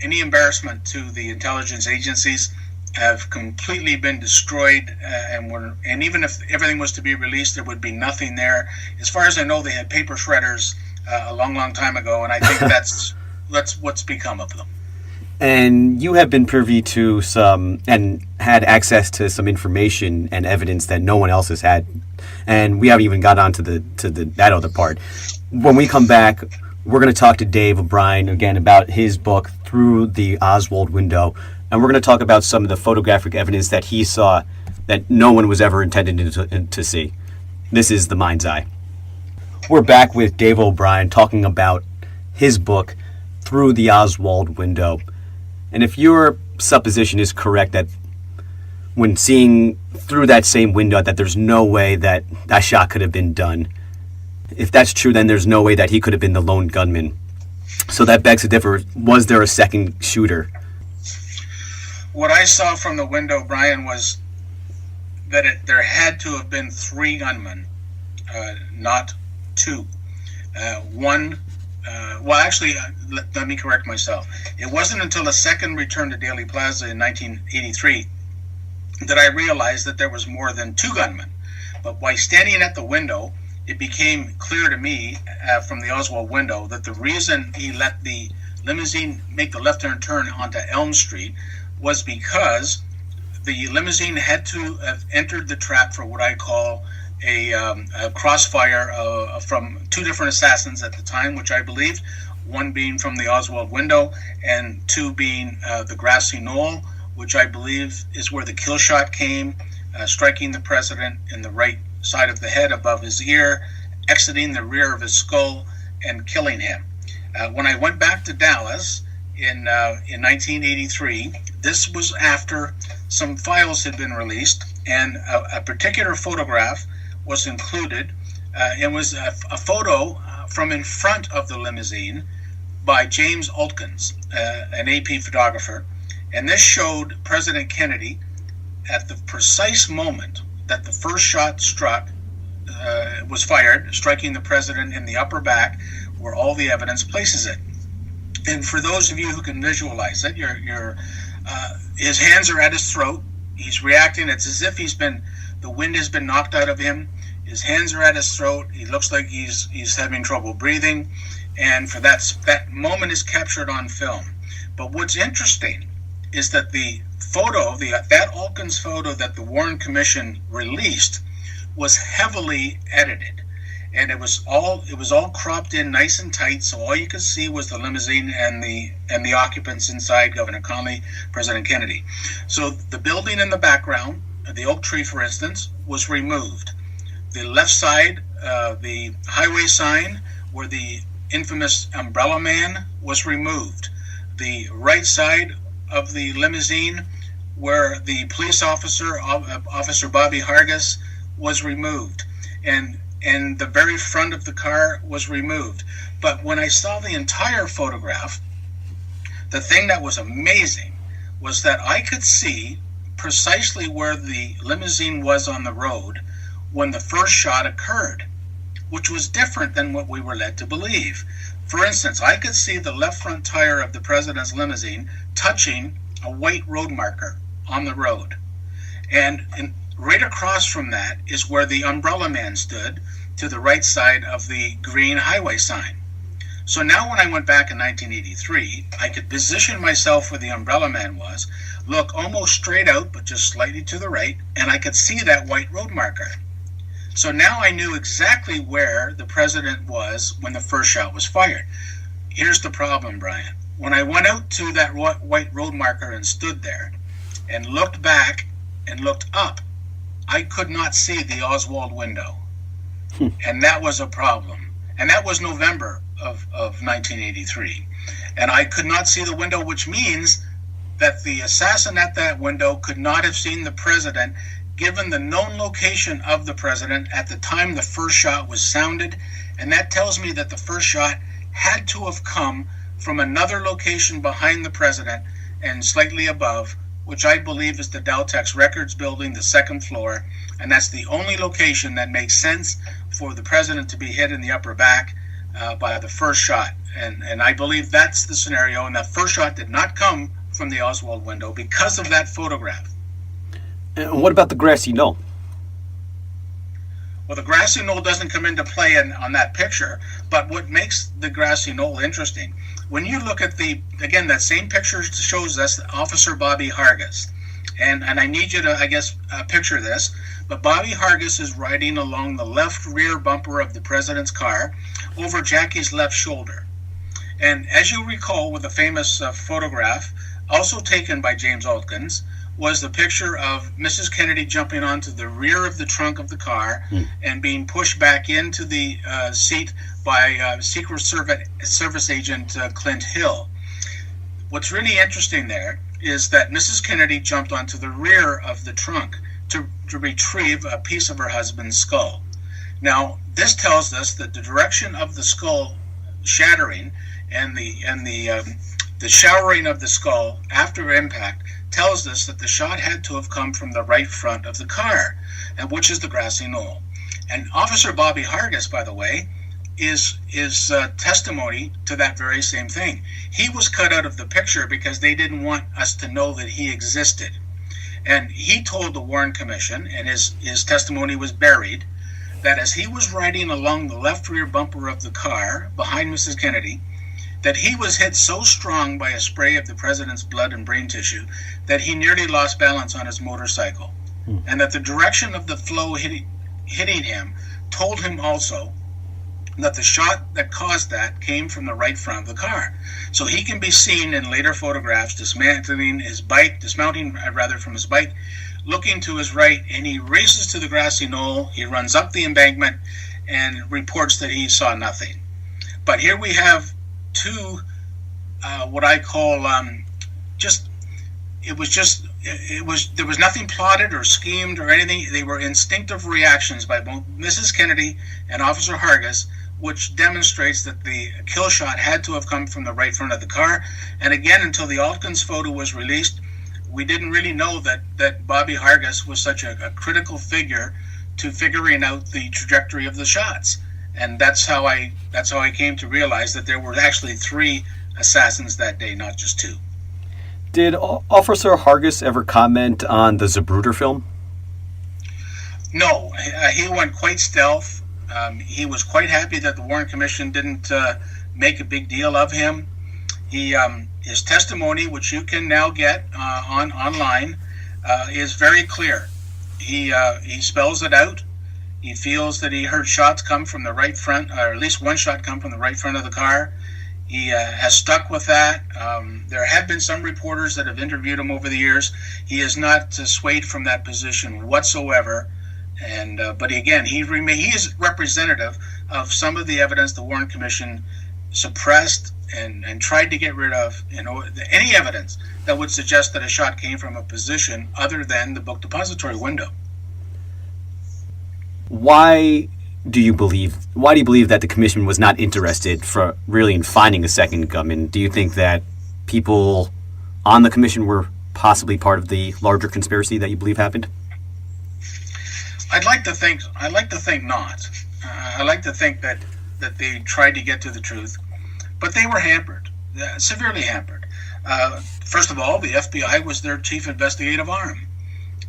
any embarrassment to the intelligence agencies have completely been destroyed, and even if everything was to be released, there would be nothing there. As far as I know, they had paper shredders a long, long time ago, and I think that's what's become of them. And you have been privy to some and had access to some information and evidence that no one else has had, and we haven't even got on to that other part. When we come back, we're going to talk to Dave O'Brien again about his book Through the Oswald Window, and we're going to talk about some of the photographic evidence that he saw that no one was ever intended to see. This is The Mind's Eye. We're back with Dave O'Brien talking about his book Through the Oswald Window. And if your supposition is correct that when seeing through that same window that there's no way that that shot could have been done, if that's true, then there's no way that he could have been the lone gunman. So that begs to differ. Was there a second shooter? What I saw from the window, Brian, was that there had to have been 3 gunmen, not 2. One. Well, actually, let me correct myself. It wasn't until a second return to Dealey Plaza in 1983 that I realized that there was more than 2 gunmen. But by standing at the window, it became clear to me from the Oswald window that the reason he let the limousine make the left-hand turn onto Elm Street was because the limousine had to have entered the trap for what I call a crossfire from 2 different assassins at the time, which I believed, one being from the Oswald window and 2 being the grassy knoll, which I believe is where the kill shot came, striking the president in the right side of the head above his ear, exiting the rear of his skull, and killing him. When I went back to Dallas in 1983, this was after some files had been released, and a particular photograph was included. It was a photo from in front of the limousine by James Olkins, an AP photographer, and this showed President Kennedy at the precise moment that the first shot was fired, striking the president in the upper back, where all the evidence places it. And for those of you who can visualize it, his hands are at his throat. He's reacting. It's as if the wind has been knocked out of him. His hands are at his throat. He looks like he's having trouble breathing. And for that moment is captured on film. But what's interesting is that the photo, that Alkins photo that the Warren Commission released, was heavily edited, and it was all cropped in nice and tight, so all you could see was the limousine and the occupants inside, Governor Connolly, President Kennedy. So the building in the background, the oak tree, for instance, was removed. The left side, the highway sign where the infamous umbrella man was removed. The right side of the limousine where the police officer, Officer Bobby Hargis, was removed. And the very front of the car was removed. But when I saw the entire photograph, the thing that was amazing was that I could see precisely where the limousine was on the road when the first shot occurred, which was different than what we were led to believe. For instance, I could see the left front tire of the president's limousine touching a white road marker on the road. And right across from that is where the umbrella man stood, to the right side of the green highway sign. So now when I went back in 1983, I could position myself where the umbrella man was, look almost straight out, but just slightly to the right, and I could see that white road marker. So now I knew exactly where the president was when the first shot was fired. Here's the problem, Brian. When I went out to that white road marker and stood there and looked back and looked up, I could not see the Oswald window. And that was a problem. And that was November of 1983. And I could not see the window, which means that the assassin at that window could not have seen the president, given the known location of the president at the time the first shot was sounded. And that tells me that the first shot had to have come from another location behind the president and slightly above, which I believe is the Daltex Records building, the second floor. And that's the only location that makes sense for the president to be hit in the upper back by the first shot. And I believe that's the scenario. And that first shot did not come from the Oswald window because of that photograph. And what about the grassy knoll? Well, the grassy knoll doesn't come into play on that picture, but what makes the grassy knoll interesting, when you look at again, that same picture shows us Officer Bobby Hargis. And I need you to, I guess, picture this. But Bobby Hargis is riding along the left rear bumper of the president's car over Jackie's left shoulder. And as you recall, with the famous photograph, also taken by James Alkins, was the picture of Mrs. Kennedy jumping onto the rear of the trunk of the car and being pushed back into the seat by Secret Service agent Clint Hill. What's really interesting there is that Mrs. Kennedy jumped onto the rear of the trunk to retrieve a piece of her husband's skull. Now, this tells us that the direction of the skull shattering and the showering of the skull after impact tells us that the shot had to have come from the right front of the car, and which is the grassy knoll. And Officer Bobby Hargis, by the way, is testimony to that very same thing. He was cut out of the picture because they didn't want us to know that he existed. And he told the Warren Commission, and his testimony was buried, that as he was riding along the left rear bumper of the car behind Mrs. Kennedy, that he was hit so strong by a spray of the president's blood and brain tissue that he nearly lost balance on his motorcycle. And that the direction of the flow hitting him told him also that the shot that caused that came from the right front of the car. So he can be seen in later photographs dismounting from his bike, looking to his right, and he races to the grassy knoll. He runs up the embankment and reports that he saw nothing. But here we have two, what I call there was nothing plotted or schemed or anything. They were instinctive reactions by both Mrs. Kennedy and Officer Hargis, which demonstrates that the kill shot had to have come from the right front of the car. And again, until the Alkins photo was released, we didn't really know that Bobby Hargis was such a critical figure to figuring out the trajectory of the shots. And that's how I came to realize that there were actually 3 assassins that day, not just 2. Did Officer Hargis ever comment on the Zapruder film? No, he went quite stealth. He was quite happy that the Warren Commission didn't make a big deal of him. He His testimony, which you can now get online, is very clear. He spells it out. He feels that he heard shots come from the right front, or at least one shot come from the right front of the car. He has stuck with that. There have been some reporters that have interviewed him over the years. He is not swayed from that position whatsoever. And but again, he is representative of some of the evidence the Warren Commission suppressed and tried to get rid of. Any evidence that would suggest that a shot came from a position other than the Book Depository window. Why do you believe that the commission was not interested in finding a second gunman? Do you think that people on the commission were possibly part of the larger conspiracy that you believe happened? I'd like to think not. I like to think that they tried to get to the truth, but they were hampered, severely hampered. First of all, the FBI was their chief investigative arm,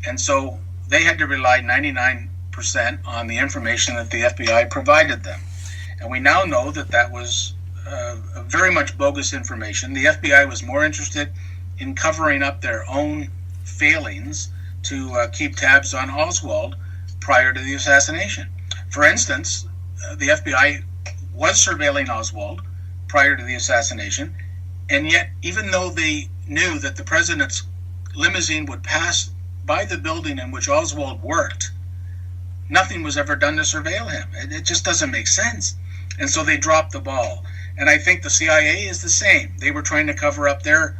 and so they had to rely 99% on the information that the FBI provided them. And we now know that was very much bogus information. The FBI was more interested in covering up their own failings to keep tabs on Oswald prior to the assassination. For instance, the FBI was surveilling Oswald prior to the assassination, and yet even though they knew that the president's limousine would pass by the building in which Oswald worked, nothing was ever done to surveil him. It just doesn't make sense. And so they dropped the ball. And I think the CIA is the same. They were trying to cover up their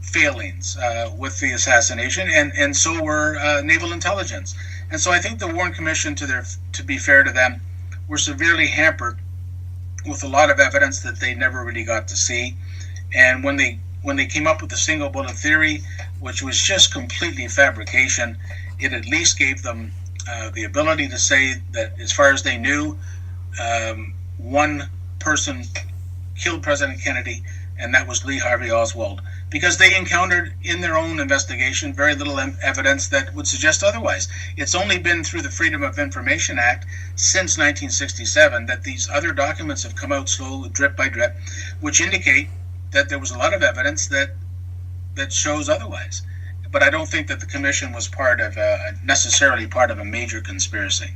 failings with the assassination, and so were naval intelligence. And so I think the Warren Commission, to be fair to them, were severely hampered with a lot of evidence that they never really got to see. And when they came up with the single bullet theory, which was just completely fabrication, it at least gave them the ability to say that, as far as they knew, one person killed President Kennedy, and that was Lee Harvey Oswald, because they encountered in their own investigation very little evidence that would suggest otherwise. It's only been through the Freedom of Information Act since 1967 that these other documents have come out slowly, drip by drip, which indicate that there was a lot of evidence that shows otherwise. But I don't think that the commission was necessarily part of a major conspiracy.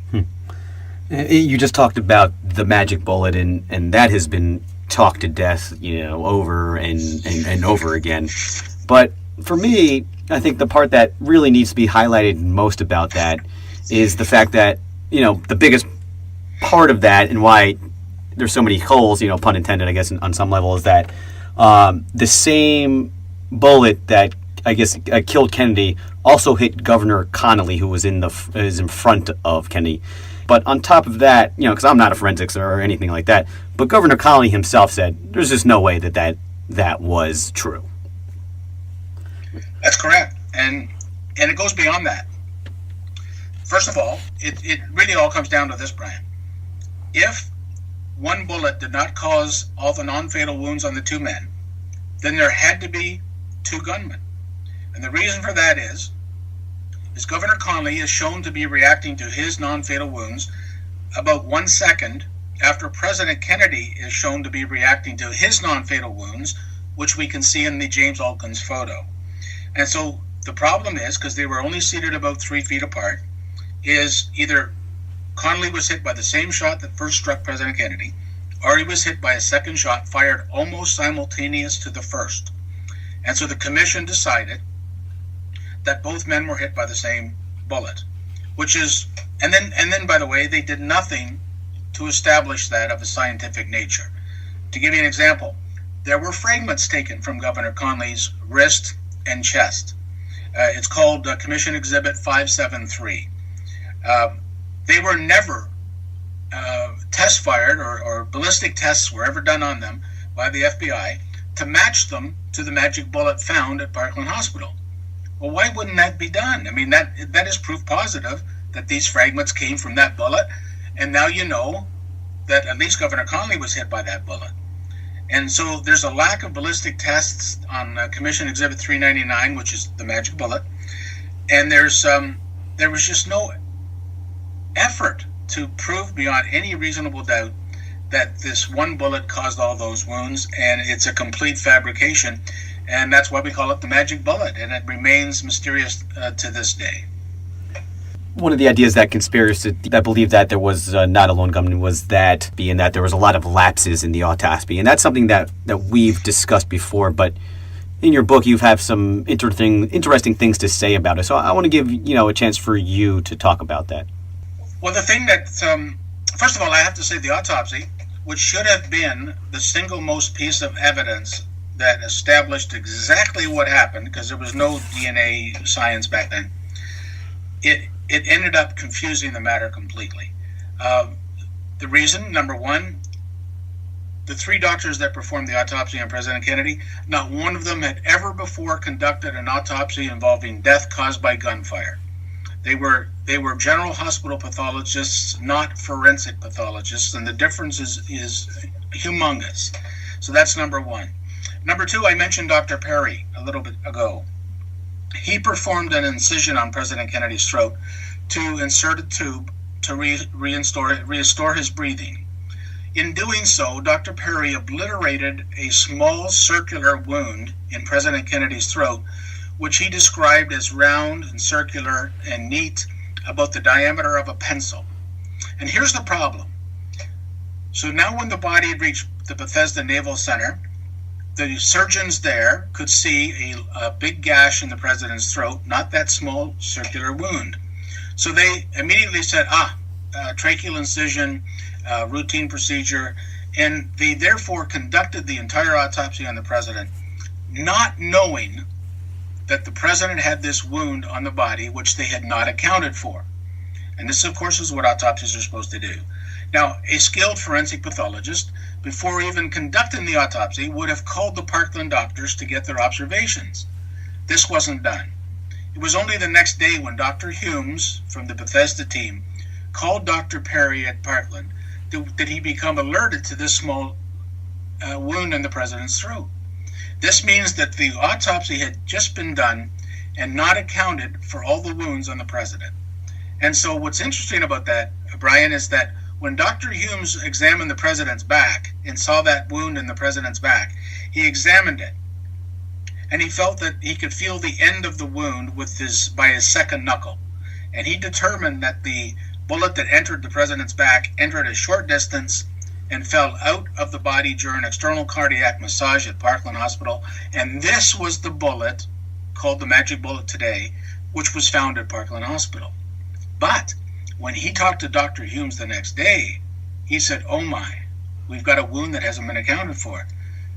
You just talked about the magic bullet, and that has been talked to death, over and over again. But for me, I think the part that really needs to be highlighted most about that is the fact that, the biggest part of that and why there's so many holes, pun intended, I guess, on some level, is that the same bullet that I guess killed Kennedy also hit Governor Connolly, who was in front of Kennedy. But on top of that, because I'm not a forensics or anything like that, but Governor Connolly himself said there's just no way that was true. That's correct, and it goes beyond that. First of all, it really all comes down to this, Brian. If one bullet did not cause all the non-fatal wounds on the two men, then there had to be two gunmen. And the reason for that is Governor Connolly is shown to be reacting to his non-fatal wounds about 1 second after President Kennedy is shown to be reacting to his non-fatal wounds, which we can see in the James Elkins photo. And so the problem is, because they were only seated about 3 feet apart, is either Connolly was hit by the same shot that first struck President Kennedy, or he was hit by a second shot fired almost simultaneous to the first. And so the commission decided that both men were hit by the same bullet, and then by the way, they did nothing to establish that of a scientific nature. To give you an example, there were fragments taken from Governor Connolly's wrist and chest. It's called Commission Exhibit 573. They were never test fired, or ballistic tests were ever done on them by the FBI to match them to the magic bullet found at Parkland Hospital. Well, why wouldn't that be done? I mean, that is proof positive that these fragments came from that bullet, and now you know that at least Governor Connolly was hit by that bullet. And so there's a lack of ballistic tests on Commission Exhibit 399, which is the magic bullet, and there was just no effort to prove beyond any reasonable doubt that this one bullet caused all those wounds, and it's a complete fabrication. And that's why we call it the magic bullet, and it remains mysterious to this day. One of the ideas that conspiracists that believe that there was not a lone gunman was that being that there was a lot of lapses in the autopsy. And that's something that we've discussed before, but in your book you have some interesting things to say about it. So I want to give a chance for you to talk about that. Well, the thing that, first of all, I have to say the autopsy, which should have been the single most piece of evidence that established exactly what happened, because there was no DNA science back then, it ended up confusing the matter completely. The reason, number one, the three doctors that performed the autopsy on President Kennedy, not one of them had ever before conducted an autopsy involving death caused by gunfire. They were general hospital pathologists, not forensic pathologists, and the difference is humongous. So that's number one. Number two, I mentioned Dr. Perry a little bit ago. He performed an incision on President Kennedy's throat to insert a tube to restore his breathing. In doing so, Dr. Perry obliterated a small circular wound in President Kennedy's throat, which he described as round and circular and neat, about the diameter of a pencil. And here's the problem. So now when the body had reached the Bethesda Naval Center, the surgeons there could see a big gash in the president's throat, not that small circular wound. So they immediately said, tracheal incision, routine procedure, and they therefore conducted the entire autopsy on the president, not knowing that the president had this wound on the body, which they had not accounted for. And this, of course, is what autopsies are supposed to do. Now, a skilled forensic pathologist, before even conducting the autopsy, would have called the Parkland doctors to get their observations. This wasn't done. It was only the next day when Dr. Humes from the Bethesda team called Dr. Perry at Parkland did he become alerted to this small wound in the president's throat. This means that the autopsy had just been done and not accounted for all the wounds on the president. And so what's interesting about that, Brian, is that when Dr. Humes examined the president's back and saw that wound in the president's back, he examined it. And he felt that he could feel the end of the wound by his second knuckle. And he determined that the bullet that entered the president's back entered a short distance and fell out of the body during external cardiac massage at Parkland Hospital. And this was the bullet, called the magic bullet today, which was found at Parkland Hospital. But when he talked to Dr. Humes the next day, he said, oh my, we've got a wound that hasn't been accounted for.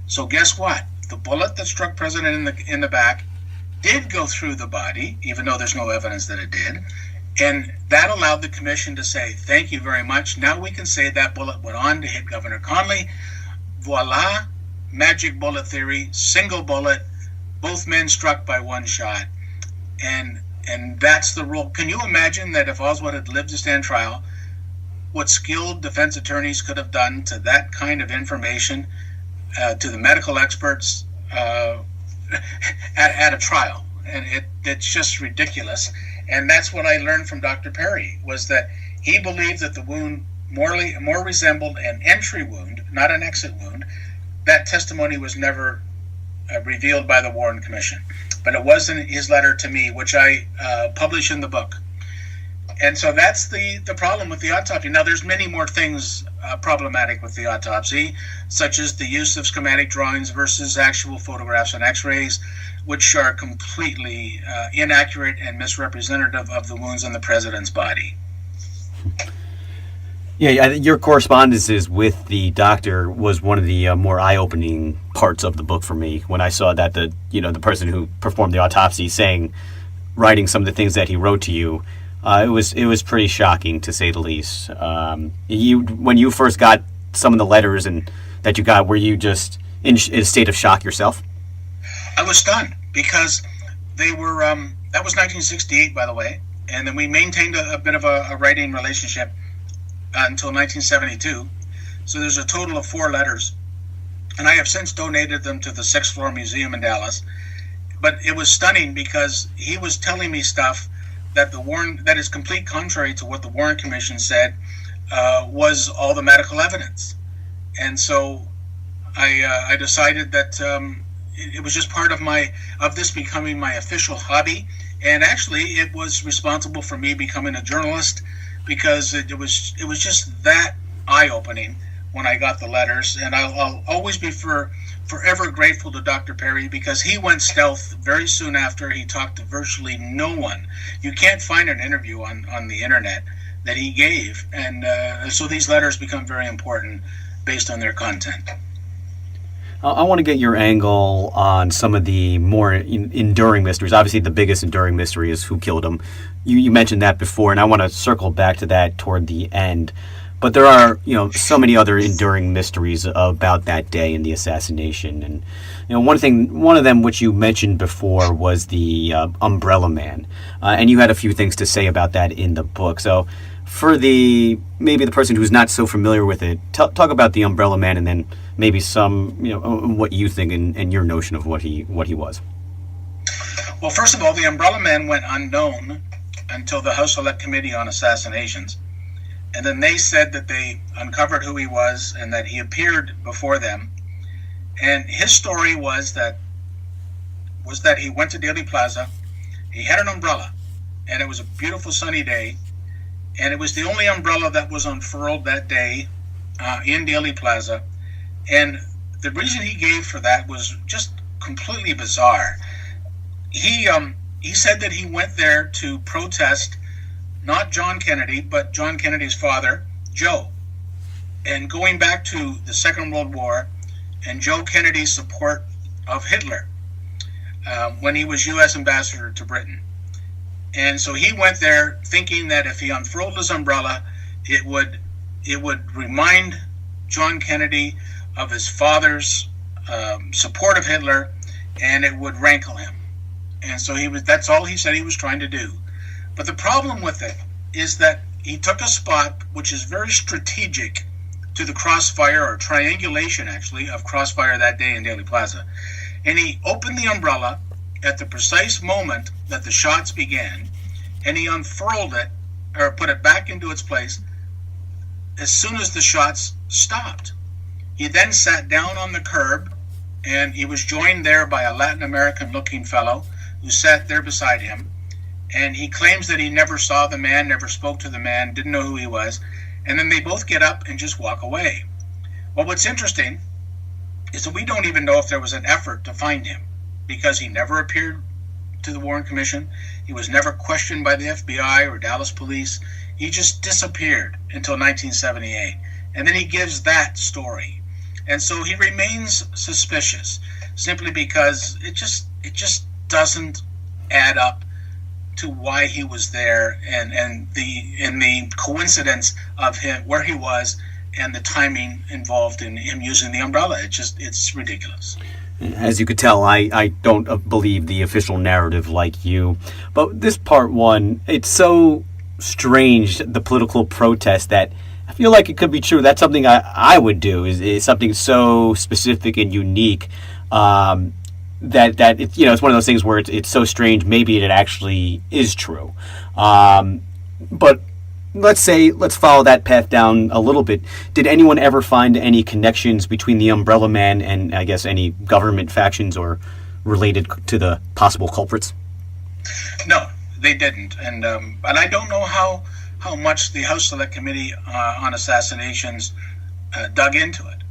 So guess what? The bullet that struck President in the back did go through the body, even though there's no evidence that it did. And that allowed the commission to say, thank you very much. Now we can say that bullet went on to hit Governor Conley. Voila, magic bullet theory, single bullet, both men struck by one shot. And that's the rule. Can you imagine that if Oswald had lived to stand trial, what skilled defense attorneys could have done to that kind of information, to the medical experts at a trial? And it's just ridiculous. And that's what I learned from Dr. Perry, was that he believed that the wound more resembled an entry wound, not an exit wound. That testimony was never revealed by the Warren Commission. But it was in his letter to me, which I publish in the book. And so that's the problem with the autopsy. Now, there's many more things problematic with the autopsy, such as the use of schematic drawings versus actual photographs and x-rays, which are completely inaccurate and misrepresentative of the wounds on the president's body. Yeah, your correspondences with the doctor was one of the more eye-opening parts of the book for me. When I saw that the person who performed the autopsy writing some of the things that he wrote to you, it was pretty shocking, to say the least. When you first got some of the letters that you got, were you just in a state of shock yourself? I was stunned because they were. That was 1968, by the way, and then we maintained a bit of a writing relationship until 1972. So there's a total of 4 letters, and I have since donated them to the 6th Floor Museum in Dallas. But it was stunning because he was telling me stuff that is complete contrary to what the Warren Commission said was all the medical evidence. And so I decided that it was just part of this becoming my official hobby. And actually, it was responsible for me becoming a journalist, because it was just that eye-opening when I got the letters. And I'll always be forever grateful to Dr. Perry, because he went stealth very soon after. He talked to virtually no one. You can't find an interview on the internet that he gave. And so these letters become very important based on their content. I want to get your angle on some of the more enduring mysteries. Obviously, the biggest enduring mystery is who killed him. You mentioned that before, and I want to circle back to that toward the end. But there are, so many other enduring mysteries about that day and the assassination. And, one of them which you mentioned before was the Umbrella Man. And you had a few things to say about that in the book. So for maybe the person who's not so familiar with it, talk about the Umbrella Man, and then maybe some, what you think and your notion of what he was. Well, first of all, the Umbrella Man went unknown until the House Select Committee on Assassinations. And then they said that they uncovered who he was and that he appeared before them. And his story was that he went to Dealey Plaza. He had an umbrella, and it was a beautiful sunny day. And it was the only umbrella that was unfurled that day in Dealey Plaza. And the reason he gave for that was just completely bizarre. He said that he went there to protest not John Kennedy, but John Kennedy's father, Joe. And going back to the Second World War and Joe Kennedy's support of Hitler when he was U.S. ambassador to Britain. And so he went there thinking that if he unfurled his umbrella, it would remind John Kennedy of his father's support of Hitler, and it would rankle him. And so that's all he said he was trying to do. But the problem with it is that he took a spot which is very strategic to the crossfire, or triangulation actually, of crossfire that day in Dealey Plaza. And he opened the umbrella at the precise moment that the shots began, and he unfurled it, or put it back into its place, as soon as the shots stopped. He then sat down on the curb, and he was joined there by a Latin American looking fellow who sat there beside him. And he claims that he never saw the man, never spoke to the man, didn't know who he was. And then they both get up and just walk away. Well, what's interesting is that we don't even know if there was an effort to find him, because he never appeared to the Warren Commission. He was never questioned by the FBI or Dallas police. He just disappeared until 1978. And then he gives that story. And so he remains suspicious, simply because it just doesn't add up to why he was there, and the coincidence of him, where he was, and the timing involved in him using the umbrella. It's ridiculous. As you could tell, I don't believe the official narrative like you. But this part one, it's so strange, the political protest, that I feel like it could be true. That's something I would do, is something so specific and unique. That it's it's one of those things where it's so strange, maybe it actually is true. But let's follow that path down a little bit. Did anyone ever find any connections between the Umbrella Man and, I guess, any government factions or related to the possible culprits? No, they didn't. And I don't know how much the House Select Committee on Assassinations dug into it.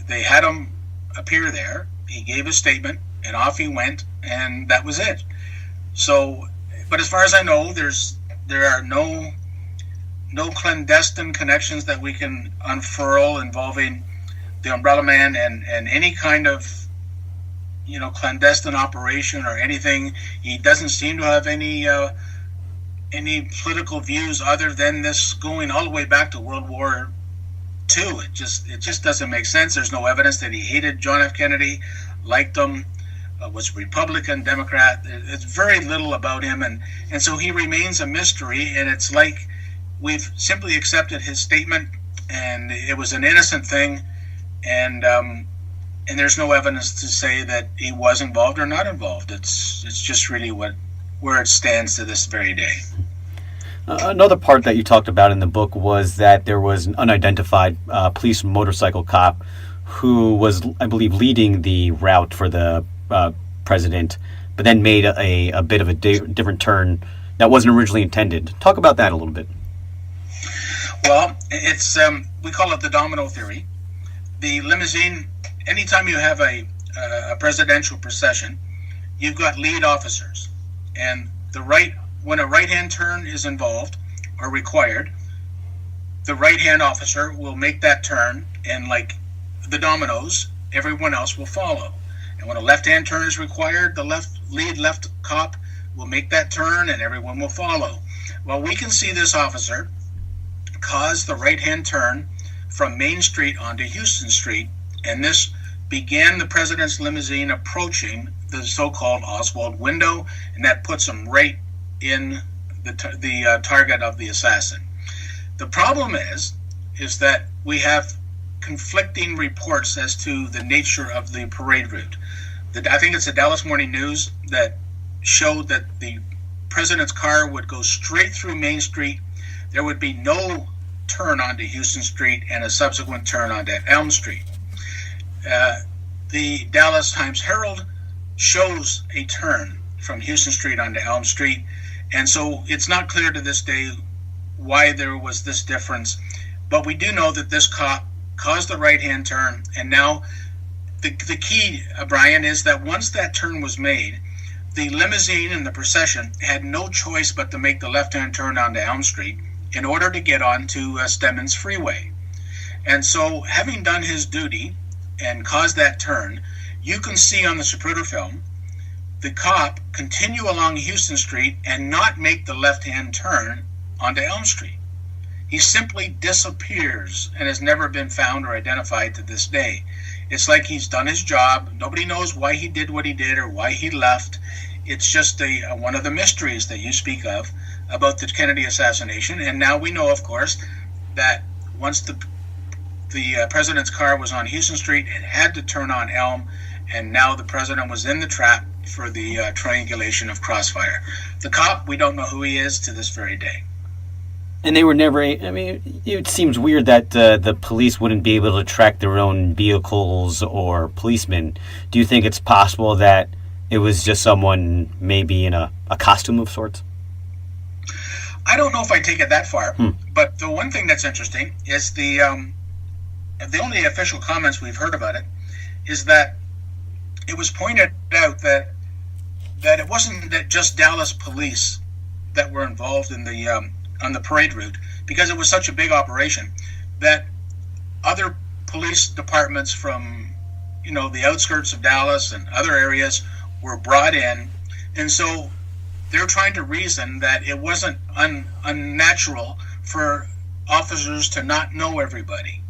They had him appear there. He gave a statement, and off he went, and that was it. So, but as far as I know, there are no clandestine connections that we can unfurl involving the Umbrella Man and any kind of clandestine operation or anything. He doesn't seem to have any political views other than this going all the way back to World War II. It just doesn't make sense. There's no evidence that he hated John F. Kennedy, liked him, was Republican, Democrat. It's very little about him, and so he remains a mystery. And it's like we've simply accepted his statement, and it was an innocent thing, and there's no evidence to say that he was involved or not involved. It's just really where it stands to this very day. Another part that you talked about in the book was that there was an unidentified police motorcycle cop who was, I believe, leading the route for the president, but then made a bit of a different turn that wasn't originally intended. Talk about that a little bit. Well, it's we call it the domino theory. The limousine. Anytime you have a presidential procession, you've got lead officers, and when a right-hand turn is involved or required, the right-hand officer will make that turn, and like the dominoes, everyone else will follow. And when a left-hand turn is required, the left cop will make that turn, and everyone will follow. Well, we can see this officer cause the right-hand turn from Main Street onto Houston Street, and this began the president's limousine approaching the so-called Oswald window, and that puts him right in the target of the assassin. The problem is that we have conflicting reports as to the nature of the parade route. I think it's the Dallas Morning News that showed that the president's car would go straight through Main Street. There would be no turn onto Houston Street and a subsequent turn onto Elm Street. The Dallas Times-Herald shows a turn from Houston Street onto Elm Street, and so it's not clear to this day why there was this difference. But we do know that this cop caused the right-hand turn, and now the key, Brian, is that once that turn was made, the limousine and the procession had no choice but to make the left-hand turn onto Elm Street in order to get onto Stemmons Freeway. And so, having done his duty and caused that turn, you can see on the Zapruder film the cop continue along Houston Street and not make the left-hand turn onto Elm Street. He simply disappears and has never been found or identified to this day. It's like he's done his job. Nobody knows why he did what he did or why he left. It's just one of the mysteries that you speak of about the Kennedy assassination. And now we know, of course, that once the president's car was on Houston Street, it had to turn on Elm, and now the president was in the trap for the triangulation of Crossfire. The cop, we don't know who he is to this very day. And they were never, I mean, it seems weird that the police wouldn't be able to track their own vehicles or policemen. Do you think it's possible that it was just someone maybe in a costume of sorts? I don't know if I take it that far, but the one thing that's interesting is the only official comments we've heard about it is that it was pointed out that it wasn't that just Dallas police that were involved in on the parade route, because it was such a big operation, that other police departments from the outskirts of Dallas and other areas were brought in, and so they're trying to reason that it wasn't unnatural for officers to not know everybody.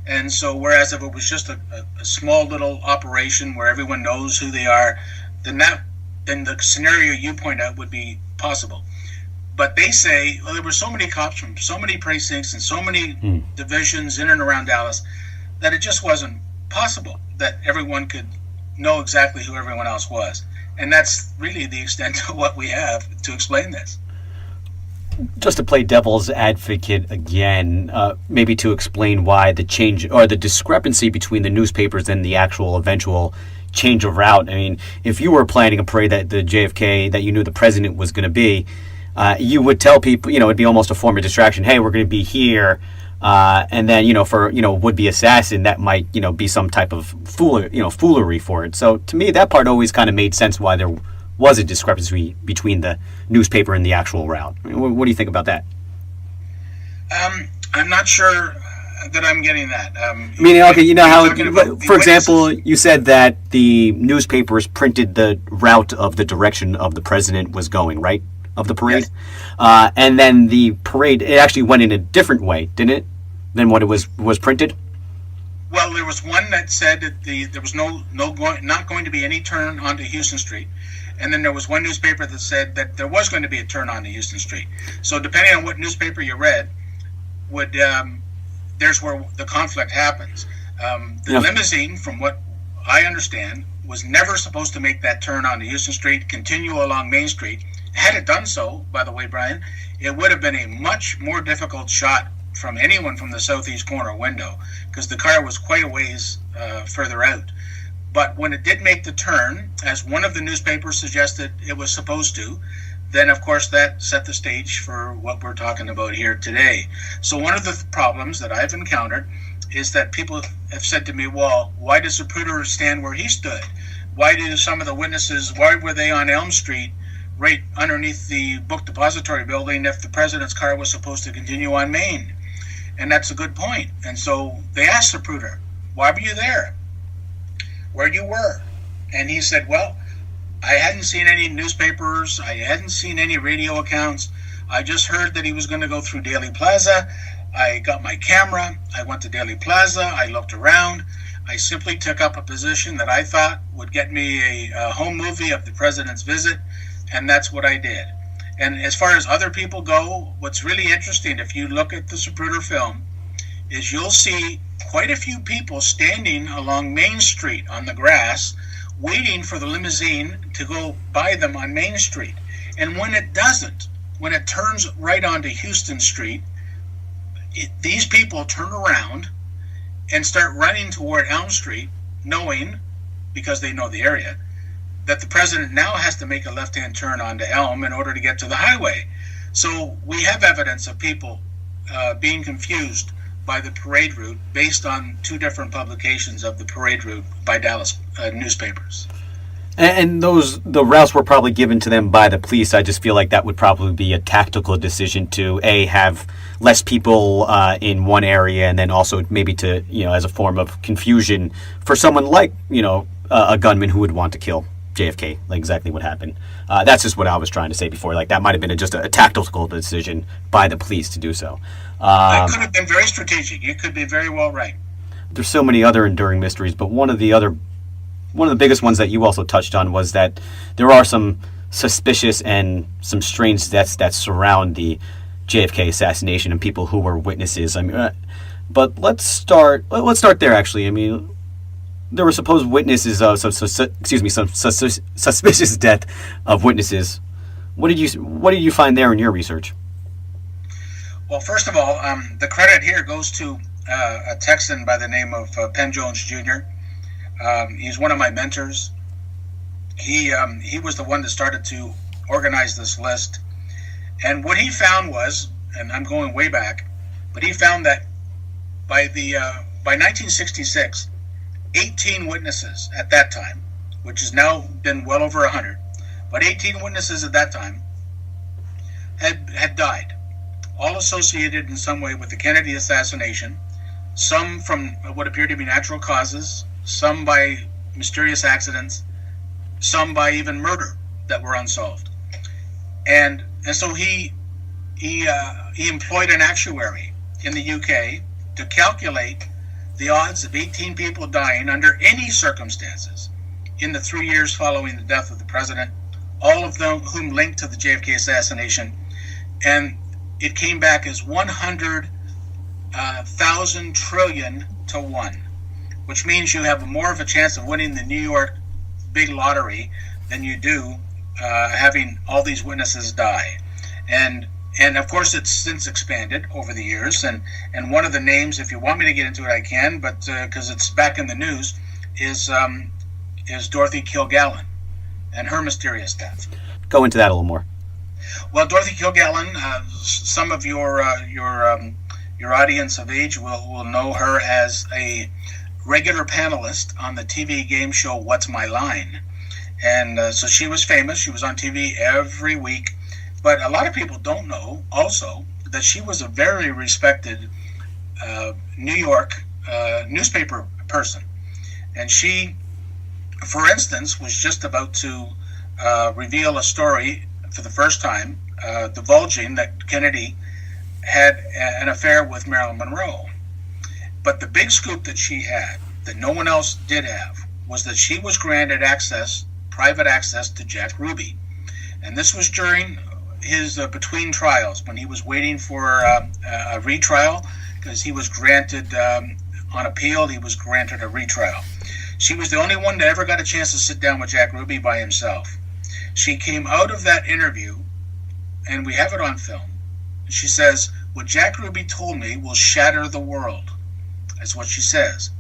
And so, whereas if it was just a small little operation where everyone knows who they are, then the scenario you point out would be possible. But they say, well, there were so many cops from so many precincts and so many divisions in and around Dallas that it just wasn't possible that everyone could know exactly who everyone else was. And that's really the extent of what we have to explain this. Just to play devil's advocate again, maybe to explain why the change or the discrepancy between the newspapers and the actual eventual change of route. I mean, if you were planning a parade that the JFK that you knew the president was going to be, you would tell people, it'd be almost a form of distraction. Hey, we're going to be here. And then, for, would-be assassin, that might, be some type of foolery for it. So to me, that part always kind of made sense why there was a discrepancy between the newspaper and the actual route. I mean, what do you think about that? I'm not sure that I'm getting that. For example, you said that the newspapers printed the route of the direction of the president was going, right? Of the parade. Yes. And then the parade, it actually went in a different way, didn't it? Than what it was printed? Well, there was one that said that there was not going to be any turn onto Houston Street. And then there was one newspaper that said that there was going to be a turn onto Houston Street. So depending on what newspaper you read, there's where the conflict happens. The limousine, from what I understand, was never supposed to make that turn onto Houston Street, continue along Main Street. Had it done so, by the way, Brian, it would have been a much more difficult shot from anyone from the southeast corner window, because the car was quite a ways further out. But when it did make the turn, as one of the newspapers suggested it was supposed to, then of course that set the stage for what we're talking about here today. So one of the problems that I've encountered is that people have said to me, well, why does Zapruder stand where he stood? Why do some of the witnesses, why were they on Elm Street right underneath the Book Depository building if the president's car was supposed to continue on Main? And that's a good point. And so they asked Zapruder, why were you there? Where you were? And he said, well, I hadn't seen any newspapers. I hadn't seen any radio accounts. I just heard that he was going to go through Daly Plaza. I got my camera. I went to Daly Plaza. I looked around. I simply took up a position that I thought would get me a home movie of the president's visit, and that's what I did. And as far as other people go, what's really interesting, if you look at the Zapruder film, is you'll see quite a few people standing along Main Street on the grass, waiting for the limousine to go by them on Main Street. And when it doesn't, when it turns right onto Houston Street, these people turn around and start running toward Elm Street, knowing, because they know the area, that the president now has to make a left-hand turn onto Elm in order to get to the highway. So we have evidence of people being confused by the parade route based on two different publications of the parade route by Dallas newspapers. And the routes were probably given to them by the police. I just feel like that would probably be a tactical decision to have less people in one area, and then also maybe to, as a form of confusion for someone like, a gunman who would want to kill JFK, like exactly what happened. That's just what I was trying to say before. Like that might have been just a tactical decision by the police to do so. That could have been very strategic. You could be very well right. There's so many other enduring mysteries, but one of the biggest ones that you also touched on was that there are some suspicious and some strange deaths that surround the JFK assassination and people who were witnesses. I mean, but let's start there. Actually, I mean, there were supposed witnesses of some suspicious death of witnesses. What did you find there in your research? Well, first of all, the credit here goes to a Texan by the name of Penn Jones Jr. He's one of my mentors. He was the one that started to organize this list. And what he found was, and I'm going way back, but he found that by 1966, 18 witnesses at that time, which has now been well over 100, but 18 witnesses at that time had died, all associated in some way with the Kennedy assassination, some from what appeared to be natural causes, some by mysterious accidents, some by even murder that were unsolved. And so he employed an actuary in the UK to calculate the odds of 18 people dying under any circumstances in the 3 years following the death of the president, all of them whom linked to the JFK assassination. And it came back as 100,000 trillion to 1, which means you have more of a chance of winning the New York big lottery than you do having all these witnesses die. And of course, it's since expanded over the years. And one of the names, if you want me to get into it, I can, but because it's back in the news, is Dorothy Kilgallen and her mysterious death. Go into that a little more. Well, Dorothy Kilgallen, some of your audience of age will know her as a regular panelist on the TV game show What's My Line. And so she was famous. She was on TV every week. But a lot of people don't know also that she was a very respected New York newspaper person. And she, for instance, was just about to reveal a story for the first time, divulging that Kennedy had an affair with Marilyn Monroe. But the big scoop that she had, that no one else did have, was that she was granted private access to Jack Ruby. And this was during his between trials, when he was waiting for a retrial, because he was granted on appeal, he was granted a retrial. She was the only one that ever got a chance to sit down with Jack Ruby by himself. She came out of that interview, and we have it on film. She says, "What Jack Ruby told me will shatter the world." That's what she says.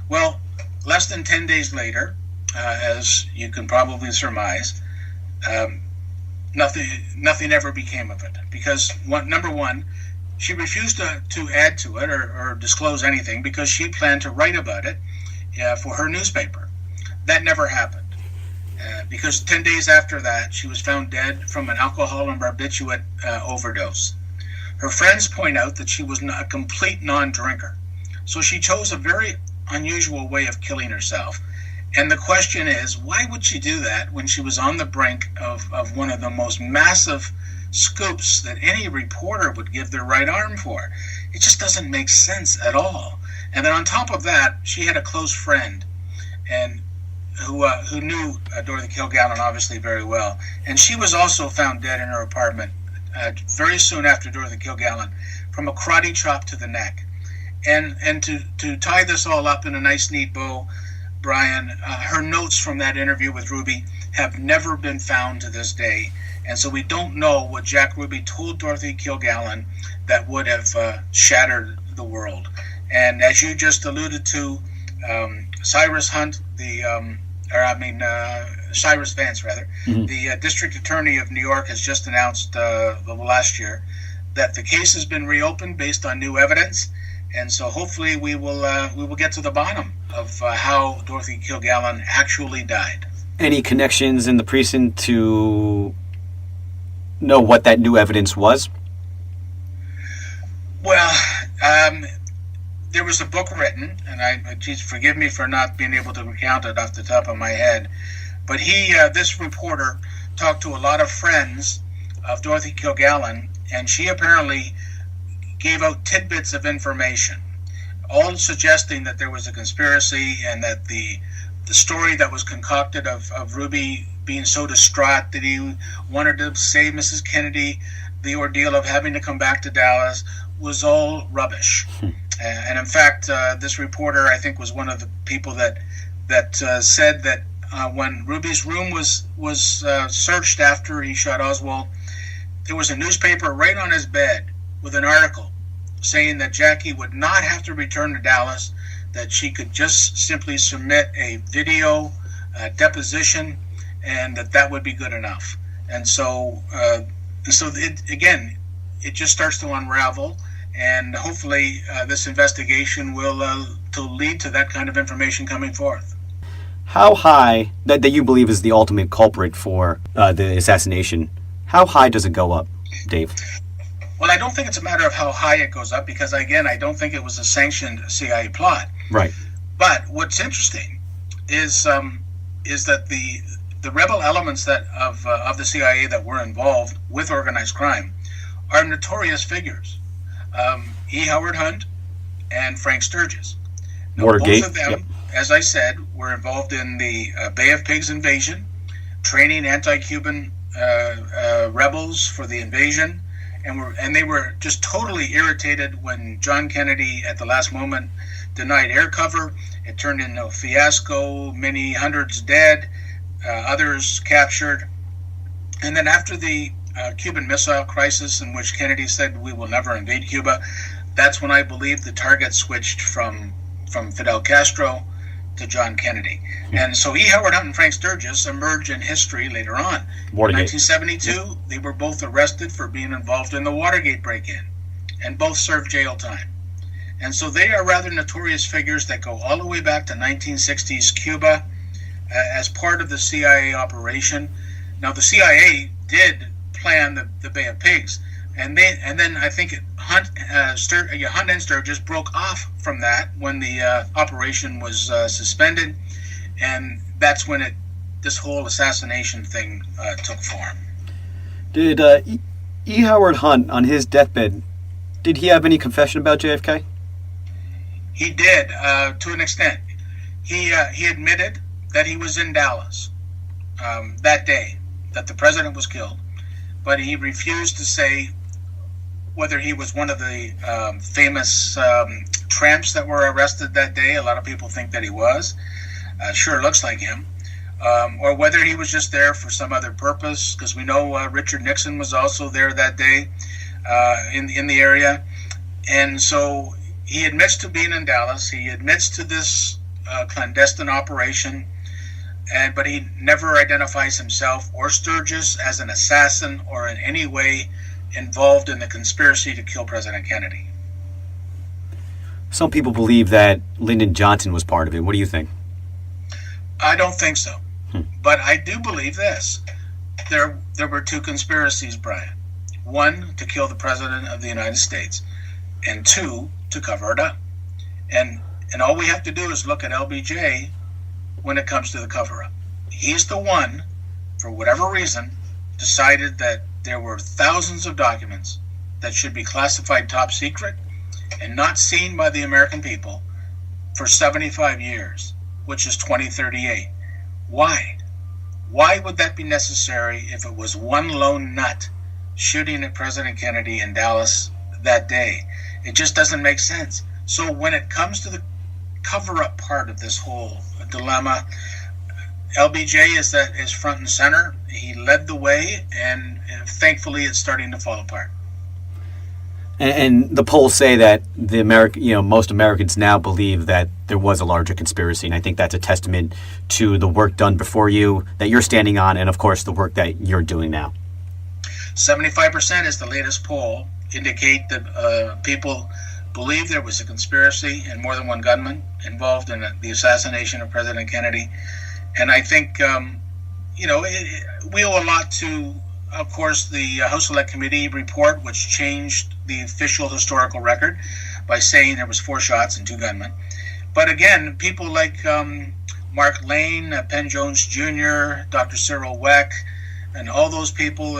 Well, less than 10 days later, as you can probably surmise, nothing ever became of it, because number one, she refused to add to it or disclose anything because she planned to write about it for her newspaper. That never happened. Because 10 days after that, she was found dead from an alcohol and barbiturate overdose. Her friends point out that she was a complete non-drinker. So she chose a very unusual way of killing herself. And the question is, why would she do that when she was on the brink of one of the most massive scoops that any reporter would give their right arm for? It just doesn't make sense at all. And then on top of that, she had a close friend and who knew Dorothy Kilgallen obviously very well. And she was also found dead in her apartment very soon after Dorothy Kilgallen from a karate chop to the neck. And to tie this all up in a nice neat bow, Brian, her notes from that interview with Ruby have never been found to this day. And so we don't know what Jack Ruby told Dorothy Kilgallen that would have shattered the world. And as you just alluded to, Cyrus Hunt, Cyrus Vance, rather, the District Attorney of New York has just announced last year that the case has been reopened based on new evidence. And so hopefully we will get to the bottom of how Dorothy Kilgallen actually died. Any connections in the precinct to know what that new evidence was? Well, there was a book written, and geez, forgive me for not being able to recount it off the top of my head, but this reporter talked to a lot of friends of Dorothy Kilgallen, and she apparently gave out tidbits of information, all suggesting that there was a conspiracy and that the story that was concocted of Ruby being so distraught that he wanted to save Mrs. Kennedy, the ordeal of having to come back to Dallas, was all rubbish. And in fact, this reporter, I think, was one of the people that said that when Ruby's room was searched after he shot Oswald, there was a newspaper right on his bed with an article saying that Jackie would not have to return to Dallas, that she could just simply submit a video deposition, and that would be good enough. And so it just starts to unravel, and hopefully this investigation will lead to that kind of information coming forth. How high, that you believe is the ultimate culprit for the assassination, how high does it go up, Dave? Well, I don't think it's a matter of how high it goes up, because, again, I don't think it was a sanctioned CIA plot. Right. But what's interesting is that the rebel elements of the CIA that were involved with organized crime are notorious figures. E. Howard Hunt and Frank Sturgis. Now, Watergate. both of them, yep. As I said, were involved in the Bay of Pigs invasion, training anti-Cuban rebels for the invasion, and they were just totally irritated when John Kennedy, at the last moment, denied air cover. It turned into a fiasco, many hundreds dead, others captured. And then after the Cuban Missile Crisis, in which Kennedy said, "We will never invade Cuba," that's when I believe the target switched from Fidel Castro to John Kennedy. And so E. Howard Hunt and Frank Sturgis emerge in history later on. Watergate. In 1972, they were both arrested for being involved in the Watergate break-in, and both served jail time. And so they are rather notorious figures that go all the way back to 1960s Cuba as part of the CIA operation. Now, the CIA did plan the Bay of Pigs, and then I think Hunt and Sturgis broke off from that when the operation was suspended, and that's when this whole assassination thing took form. Did E. Howard Hunt, on his deathbed, did he have any confession about JFK? He did, to an extent. He admitted that he was in Dallas that day that the president was killed, but he refused to say whether he was one of the famous tramps that were arrested that day. A lot of people think that he was. Sure looks like him. Or whether he was just there for some other purpose, because we know Richard Nixon was also there that day in the area. And so he admits to being in Dallas. He admits to this clandestine operation. but he never identifies himself or Sturgis as an assassin or in any way involved in the conspiracy to kill President Kennedy. Some people believe that Lyndon Johnson was part of it. What do you think? I don't think so. But I do believe this. There were two conspiracies, Brian. One, to kill the President of the United States, and two, to cover it up. And all we have to do is look at LBJ when it comes to the cover-up. He's the one, for whatever reason, decided that there were thousands of documents that should be classified top secret and not seen by the American people for 75 years, which is 2038. Why? Why would that be necessary if it was one lone nut shooting at President Kennedy in Dallas that day? It just doesn't make sense. So when it comes to the cover-up part of this whole dilemma, LBJ is front and center. He led the way, and thankfully it's starting to fall apart. And the polls say that most Americans now believe that there was a larger conspiracy, and I think that's a testament to the work done before you that you're standing on, and of course the work that you're doing now. 75% is the latest poll indicate that people believe there was a conspiracy and more than one gunman involved in the assassination of President Kennedy. And I think, we owe a lot to, of course, the House Select Committee report, which changed the official historical record by saying there was 4 shots and 2 gunmen. But again, people like Mark Lane, Penn Jones Jr., Dr. Cyril Weck, and all those people,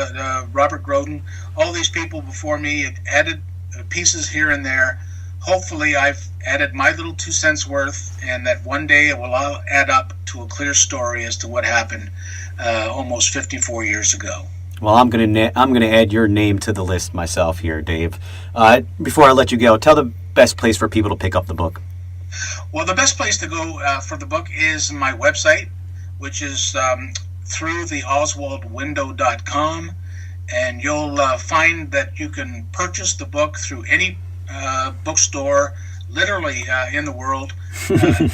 Robert Groden, all these people before me have added pieces here and there. Hopefully I've added my little 2 cents worth, and that one day it will all add up to a clear story as to what happened almost 54 years ago. Well, I'm gonna add your name to the list myself here, Dave. Before I let you go, tell the best place for people to pick up the book. Well, the best place to go for the book is my website, which is through the oswaldwindow.com, and you'll find that you can purchase the book through any bookstore literally in the world.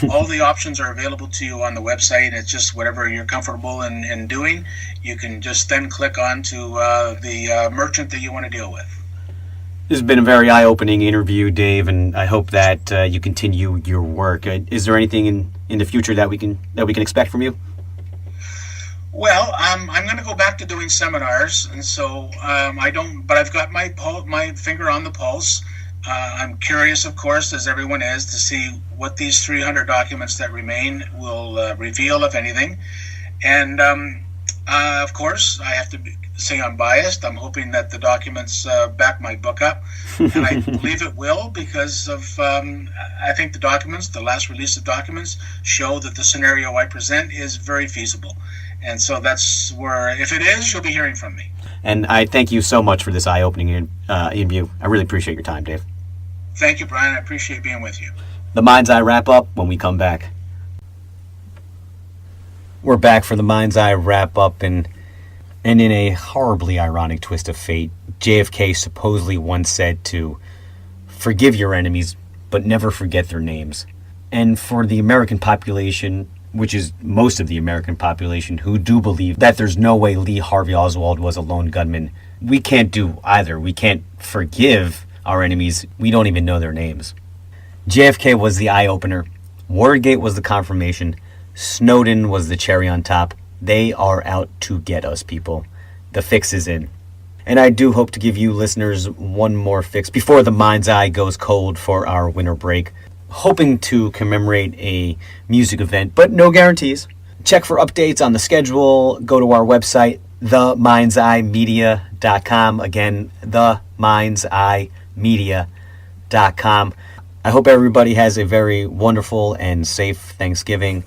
All the options are available to you on the website. It's just whatever you're comfortable in doing. You can just then click on to the merchant that you want to deal with. This has been a very eye-opening interview, Dave, and I hope that you continue your work. Is there anything in the future that we can expect from you? Well, I'm going to go back to doing seminars, and so but I've got my finger on the pulse. I'm curious, of course, as everyone is, to see what these 300 documents that remain will reveal, if anything. And of course, I have to say I'm biased. I'm hoping that the documents back my book up, and I believe it will, because of I think the last release of documents, show that the scenario I present is very feasible. And so that's where, if it is, you'll be hearing from me. And I thank you so much for this eye-opening interview. I really appreciate your time, Dave. Thank you, Brian. I appreciate being with you. The Mind's Eye wrap-up when we come back. We're back for the Mind's Eye wrap-up, and in a horribly ironic twist of fate, JFK supposedly once said to forgive your enemies, but never forget their names. And for the American population, which is most of the American population, who do believe that there's no way Lee Harvey Oswald was a lone gunman, we can't do either. We can't forgive our enemies. We don't even know their names. JFK was the eye-opener. Watergate was the confirmation. Snowden was the cherry on top. They are out to get us, people. The fix is in. And I do hope to give you listeners one more fix before the Mind's Eye goes cold for our winter break. Hoping to commemorate a music event, but no guarantees. Check for updates on the schedule. Go to our website, themindseyemedia.com. Again, themindseyemedia.com. I hope everybody has a very wonderful and safe Thanksgiving.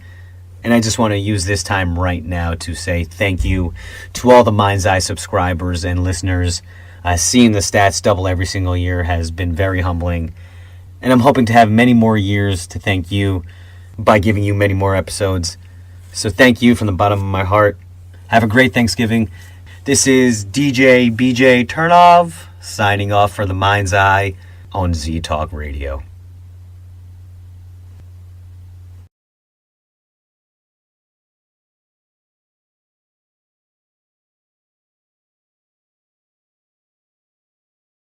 And I just want to use this time right now to say thank you to all the Mind's Eye subscribers and listeners. Seeing the stats double every single year has been very humbling. And I'm hoping to have many more years to thank you by giving you many more episodes. So thank you from the bottom of my heart. Have a great Thanksgiving. This is DJ BJ Turnov signing off for the Mind's Eye on Z Talk Radio.